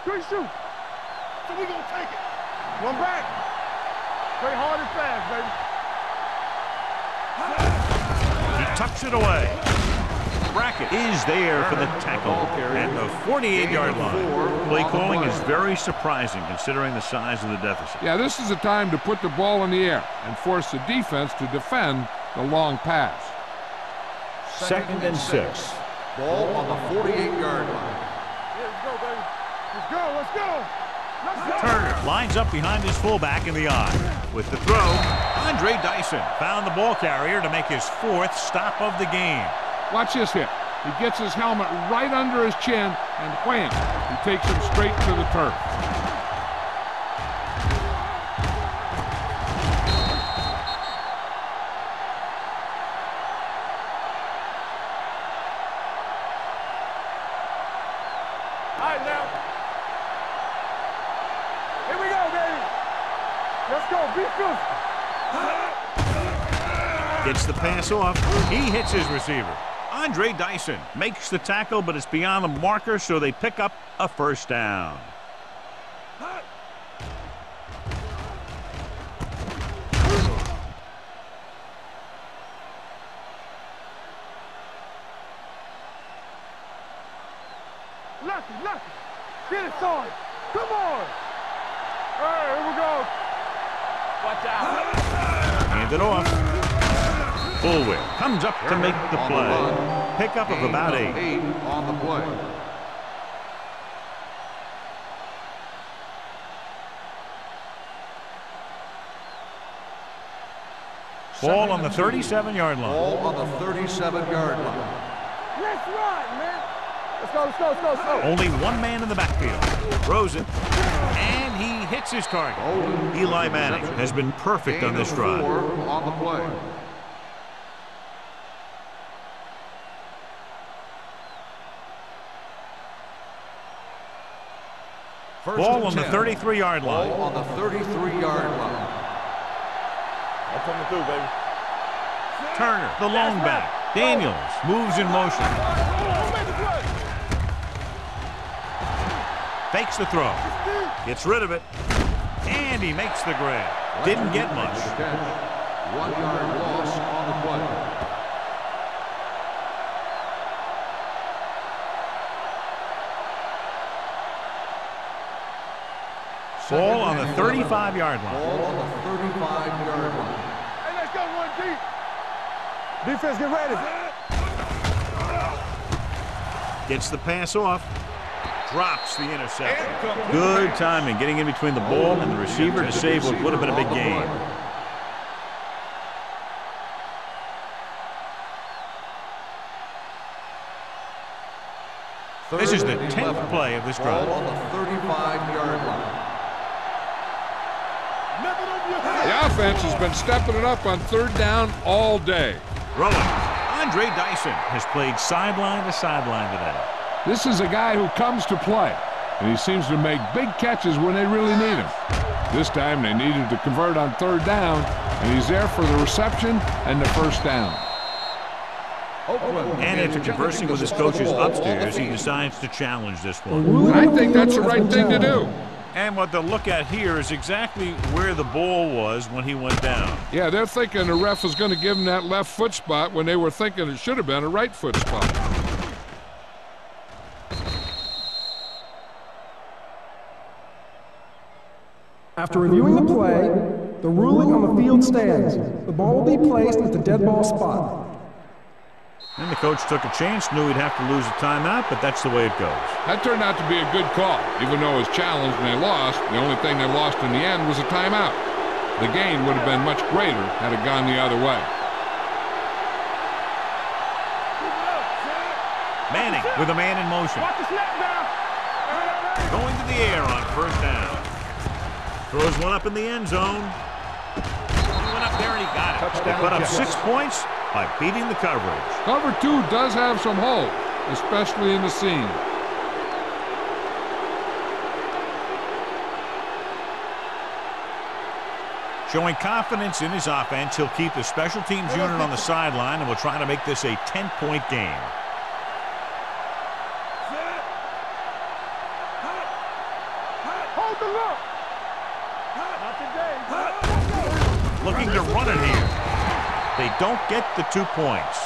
S4: Good shoot. So we gonna take it. One back. Play hard and fast, baby.
S1: He tucks it away. Brackett is there for the tackle at the 48-yard line. Play calling is very surprising considering the size of the deficit.
S3: Yeah, this is the time to put the ball in the air and force the defense to defend the long pass.
S1: 2nd and 6.
S2: Ball on the 48-yard line.
S4: Let's go, baby. Let's go. Let's go.
S1: Turner lines up behind his fullback in the eye. With the throw, Andre Dyson found the ball carrier to make his 4th stop of the game.
S3: Watch this hit. He gets his helmet right under his chin, and wham, he takes him straight to the turf.
S4: All right, now. Here we go, baby. Let's go. Be good.
S1: Gets the pass off. He hits his receiver. Andre Dyson makes the tackle, but it's beyond the marker, so they pick up a 1st down.
S4: Lucky. Get it, son. Come on. All right, here we go. Watch out.
S1: Hand it off. Bulwer comes up to make the play. Pickup of about 8.
S2: 8 on the play.
S1: Ball on the 37-yard line.
S2: Ball on the 37-yard line.
S4: Let's run, man. Let's go.
S1: Only one man in the backfield. Throws it. And he hits his target. Eli Manning has been perfect on this drive.
S2: 4 on the play.
S1: Ball on the 33-yard line.
S2: Ball on the 33-yard line.
S4: I'm coming through, baby.
S1: Turner, the long back. Daniels moves in motion. Fakes the throw. Gets rid of it. And he makes the grab. Didn't get much.
S2: 1-yard loss on the play.
S1: Ball on the 35-yard line.
S2: Ball on the 35-yard line.
S4: Hey, let's go, one deep. Defense, get ready.
S1: Gets the pass off. drops the interception. Good timing, getting in between the ball and the receiver to save what would have been a big gain. This is the 10th play of this drive.
S2: On the 35-yard line.
S3: The offense has been stepping it up on third down all day.
S1: Throwing. Andre Dyson has played sideline to sideline today.
S3: This is a guy who comes to play, and he seems to make big catches when they really need him. This time they needed to convert on third down, and he's there for the reception and the first down.
S1: And after conversing with his coaches upstairs, he decides to challenge this one.
S3: I think that's the right thing to do.
S1: And what they'll look at here is exactly where the ball was when he went down.
S3: Yeah, they're thinking the ref was going to give him that left foot spot when they were thinking it should have been a right foot spot.
S5: After reviewing the play, the ruling on the field stands. The ball will be placed at the dead ball spot.
S1: And the coach took a chance, knew he'd have to lose a timeout, but that's the way it goes.
S3: That turned out to be a good call. Even though it was challenged and they lost, the only thing they lost in the end was a timeout. The gain would have been much greater had it gone the other way.
S1: Manning with a man in motion. Going to the air on first down. Throws one up in the end zone. He went up there and he got it. They put up 6 points by beating the coverage.
S3: Cover 2 does have some holes, especially in the seam.
S1: Showing confidence in his offense, he'll keep the special teams unit on the sideline and will try to make this a 10-point game.
S4: Hold the look. Not today.
S1: Looking to run it here. They don't get the 2 points.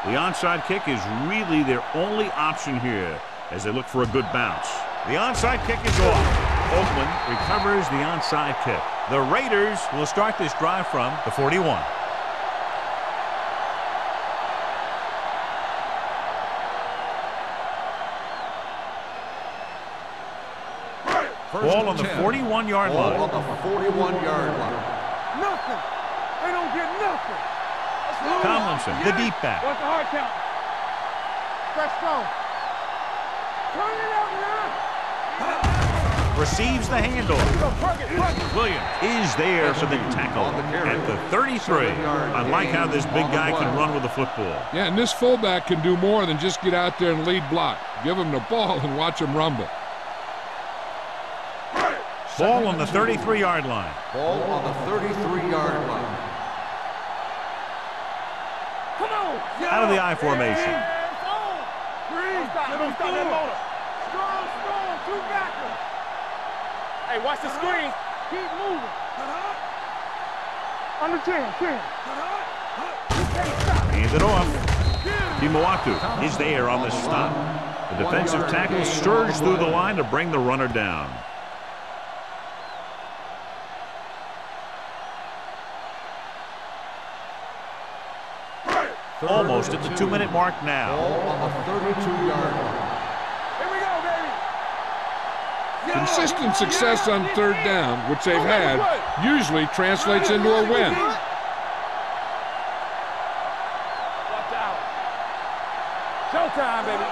S1: The onside kick is really their only option here as they look for a good bounce. The onside kick is off. Oakland recovers the onside kick. The Raiders will start this drive from the 41. Ball on the 41-yard line.
S2: On the 41-yard line.
S4: Nothing. They don't get nothing.
S1: Tomlinson, the deep back.
S4: What's the hard count? Fresh throw. Turn it out now.
S1: Receives the handoff. Williams is there for the tackle at the 33. I like how this big guy can run with the football.
S3: Yeah, and this fullback can do more than just get out there and lead block. Give him the ball and watch him rumble.
S1: Ball on the 33-yard line.
S2: Ball on the 33-yard line.
S4: Come on.
S1: Out of the I formation.
S4: Don't stop that motor. Strong, two backers. Hey, watch the screen. Keep moving. Under 10.
S1: Hands it off. Timoatu is there on the stop. The defensive tackle surged through the line to bring the runner down. Almost at the 2-minute mark now.
S2: Ball on the 32-yard line.
S4: Here we go, baby.
S3: Consistent success on third down, which they've had, usually translates into a win.
S4: Watch out. Showtime, baby.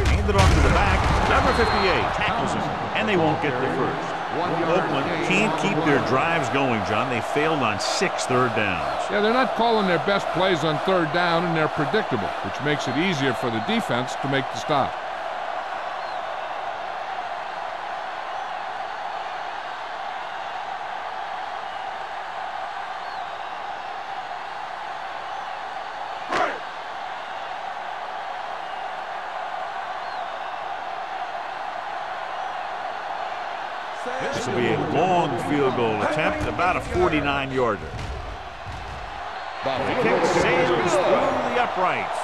S1: Handed off to the back. Number 58 tackles him, and they won't get there first. Oakland can't keep their drives going, John. They failed on 6 third downs.
S3: Yeah, they're not calling their best plays on third down, and they're predictable, which makes it easier for the defense to make the stop.
S1: This will be a long field goal attempt, about a 49-yarder. The kick sails through the uprights.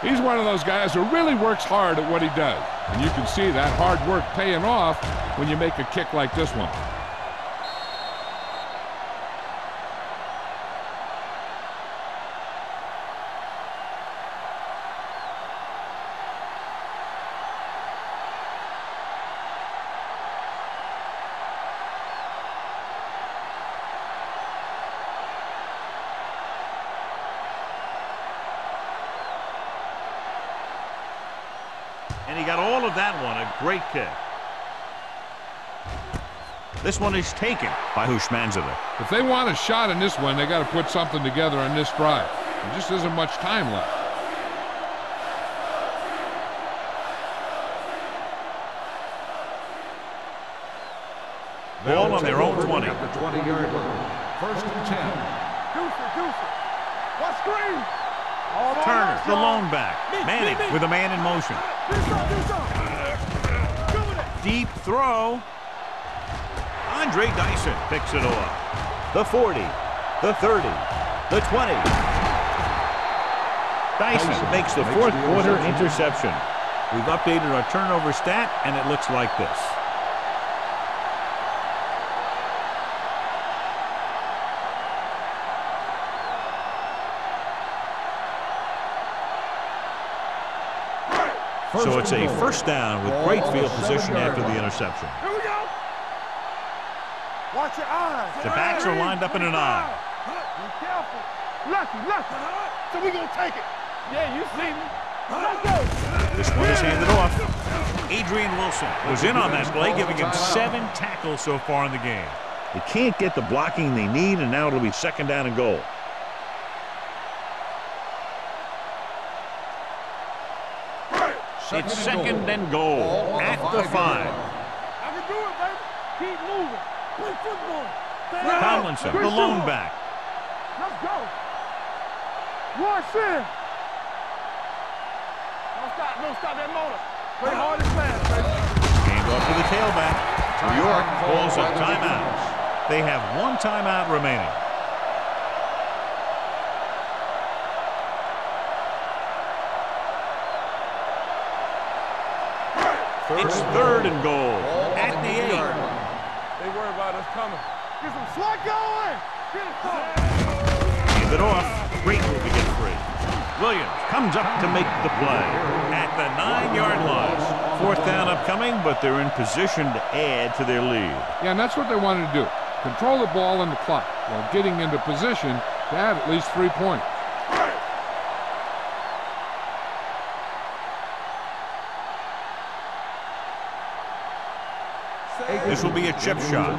S3: He's one of those guys who really works hard at what he does. And you can see that hard work paying off when you make a kick like this one.
S1: And he got all of that one, a great kick. This one is taken by Hushmanzadeh.
S3: If they want a shot in this one, they got to put something together on this drive. There just isn't much time left.
S1: Ball on their own 20.
S2: At the 20-yard line. 1st and 10.
S4: Deuce it. What screen? All on
S1: Turner,
S4: us,
S1: the
S4: y'all.
S1: lone back. Manning with a man in motion.
S4: Do something. Doing it.
S1: Deep throw. Andre Dyson picks it off. The 40, the 30, the 20. Dyson makes the fourth quarter interception. We've updated our turnover stat, and it looks like this. So it's a first down with great field position after the interception.
S4: Here we go. Watch your eyes.
S1: The backs are lined up in an eye.
S4: Be careful. Lucky. So we gonna take it. Yeah, you see me. Let's go.
S1: This one is handed off. Adrian Wilson was in on that play, giving him 7 tackles so far in the game. They can't get the blocking they need, and now it'll be second down and goal. It's second and goal at the 5.
S4: I can do it, baby. Keep moving. Play football.
S1: Tomlinson, the lone back.
S4: Let's go. Watch it. Don't stop that motor. Play hard and fast, baby.
S1: Hand off to the tailback. New York calls a timeout. They have 1 timeout remaining. It's third and goal at the 8.
S4: They worry about us coming. Get some slug going. Get it going.
S1: Hand it off. Great move to get free. Williams comes up to make the play at the 9-yard line. 4th down upcoming, but they're in position to add to their lead.
S3: Yeah, and that's what they wanted to do. Control the ball and the clock while getting into position to add at least 3 points.
S1: This will be a chip shot.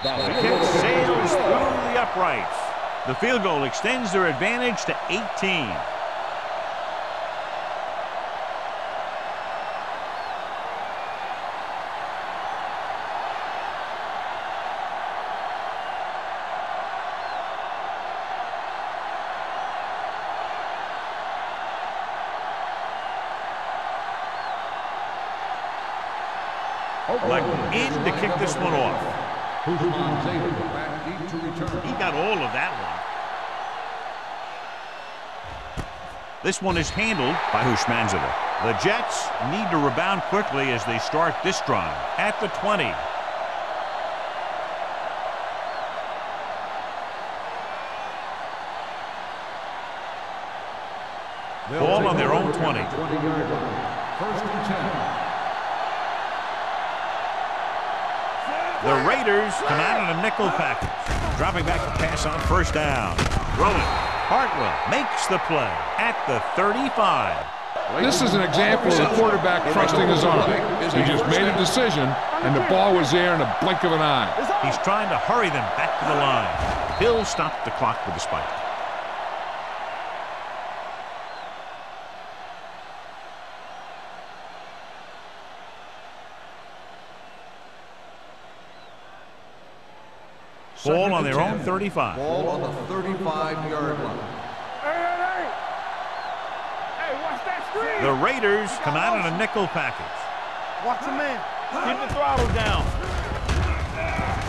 S1: The kick sails through the uprights. The field goal extends their advantage to 18. Blackman in to kick this one off.
S2: Back deep to return.
S1: He got all of that one. This one is handled by Hushmanzadeh. The Jets need to rebound quickly as they start this drive at the 20. Ball on their own 20.
S2: 20-yard line. 1st and 10.
S1: The Raiders come out in a nickel package. Dropping back to pass on 1st down. Throwing. Hartwell makes the play at the 35.
S3: This is an example of a quarterback trusting his arm. He just made a decision, and the ball was there in a blink of an eye.
S1: He's trying to hurry them back to the line. Hill stopped the clock with the spike. Ball on their own 35.
S2: Ball on the 35-yard line.
S4: Hey, watch that screen.
S1: The Raiders come out in a nickel package.
S4: Watch the man. Keep the throttle down.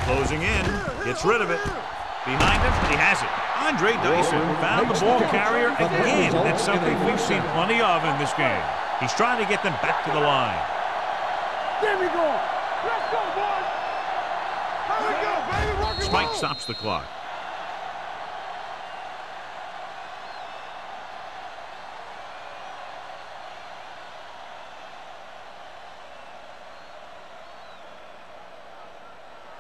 S1: Closing in, gets rid of it. Behind him, he has it. Andre Dyson found the ball carrier again. That's something we've seen plenty of in this game. He's trying to get them back to the line.
S4: There we go. Let's go, boys. Here we go, baby. Rock and
S1: Spike
S4: roll.
S1: stops the clock.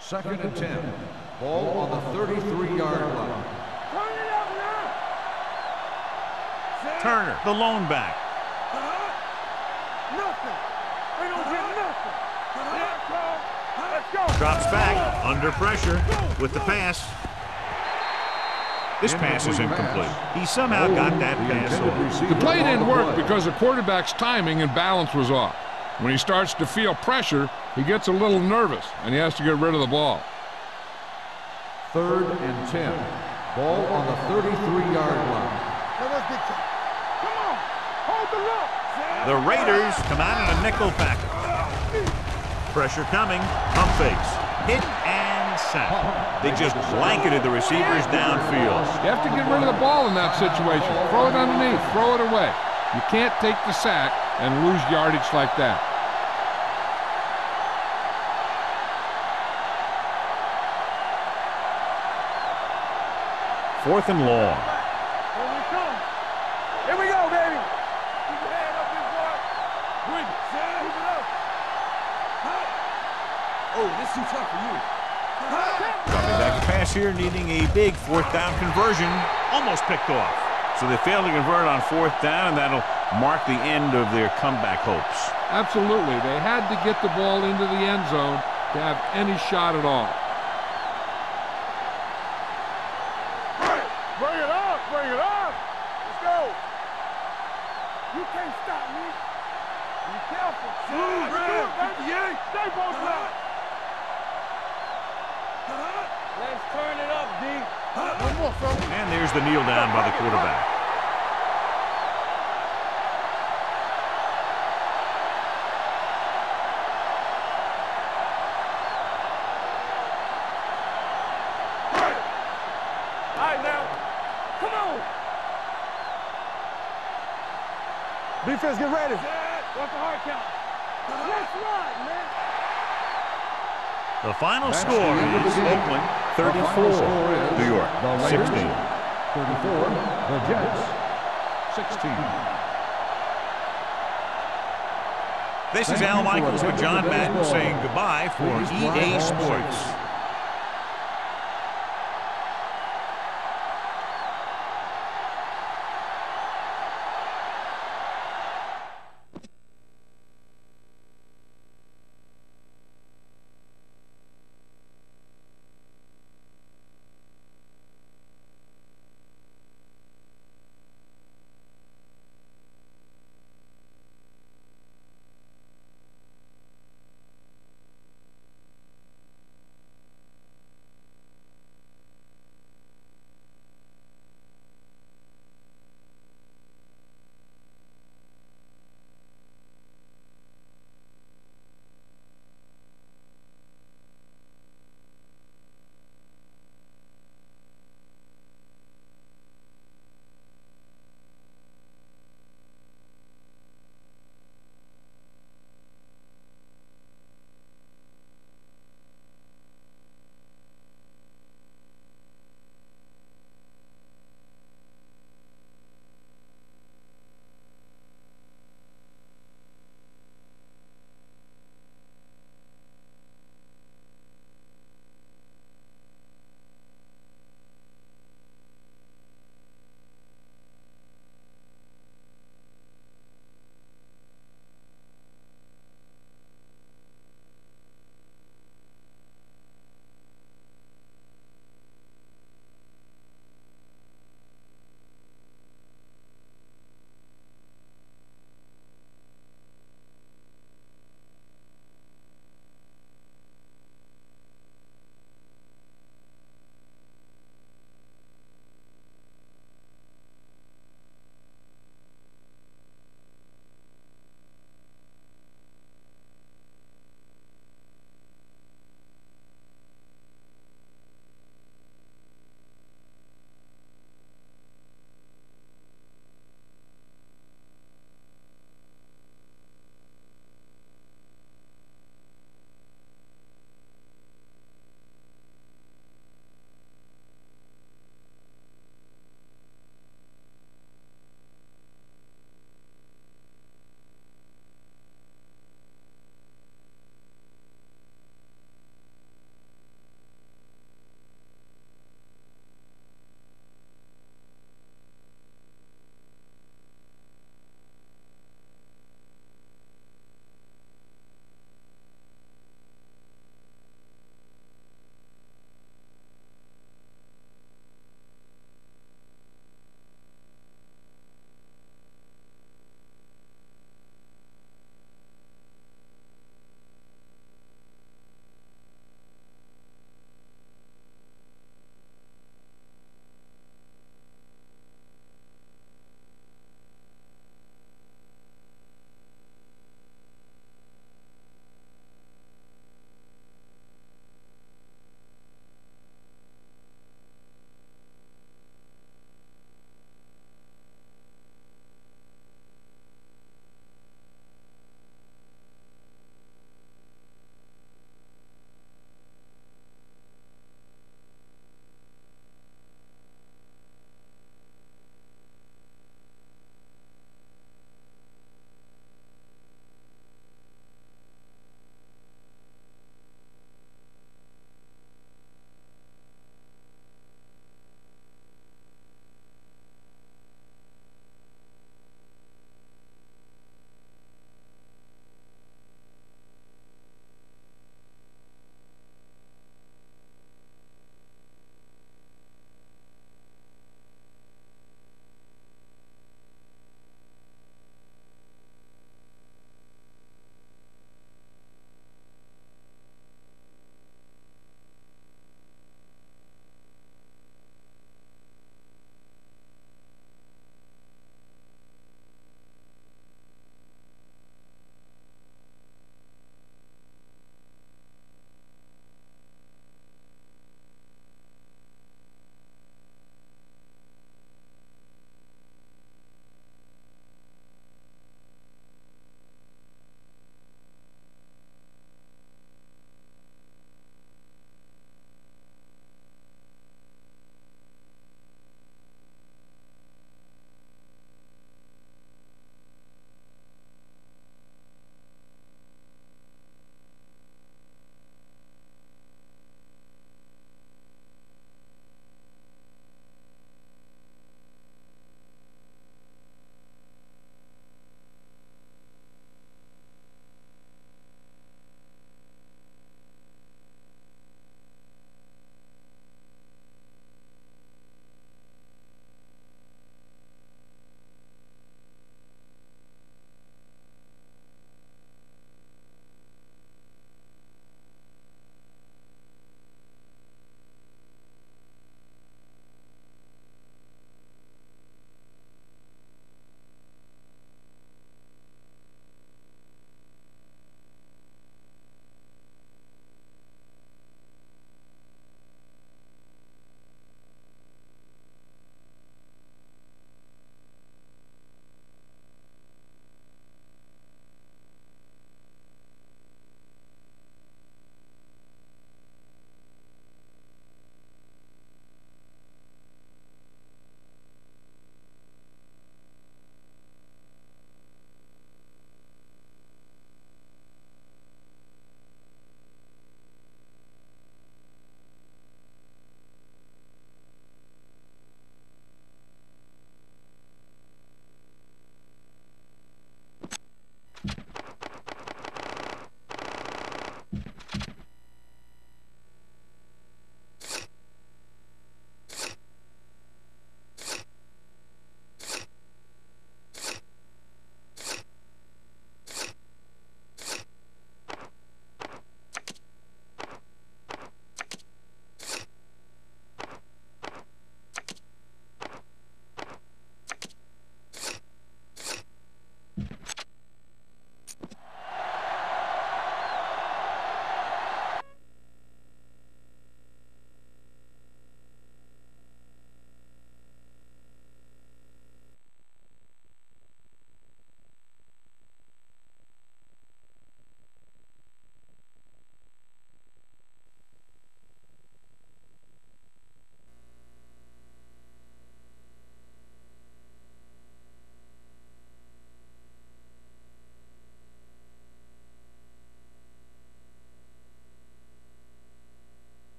S2: Second and 10. Ball on the 33-yard line.
S4: Turn it up now.
S1: Turner, the lone back.
S4: Nothing. They don't get nothing. Let's go.
S1: Drops back, under pressure, with the pass. This pass is incomplete. He somehow got that pass off.
S3: The play didn't work because the quarterback's timing and balance was off. When he starts to feel pressure, he gets a little nervous, and he has to get rid of the ball.
S2: Third and 10. Ball on the 33-yard line.
S4: Come on. Hold the look.
S1: The Raiders come out in a nickel package. Pressure coming, pump fakes, hit and sack. They just blanketed the receivers downfield.
S3: You have to get rid of the ball in that situation. Throw it underneath, throw it away. You can't take the sack and lose yardage like that.
S1: Fourth and long.
S4: Here we come. Here we go, baby. Keep your head up, big boy. Bring it. Keep it up.
S2: Oh, this is too tough for you.
S1: Coming back to pass here, needing a big fourth down conversion. Almost picked off. So they failed to convert on fourth down, and that'll mark the end of their comeback hopes.
S3: Absolutely. They had to get the ball into the end zone to have any shot at all.
S4: Bring it up. Bring it up. Let's go. You can't stop me. Be careful. Let's do it, baby. Stay both left. Let's turn it up, D. One more, fellas.
S1: And there's the kneel down by the quarterback.
S4: All right, now. Come on. Defense, get ready. What's the hard count? Let's run, man.
S1: The final score is Oakland 34, New York 16.
S2: 34, the Jets 16.
S1: This is Al Michaels with John Madden saying goodbye for EA Sports.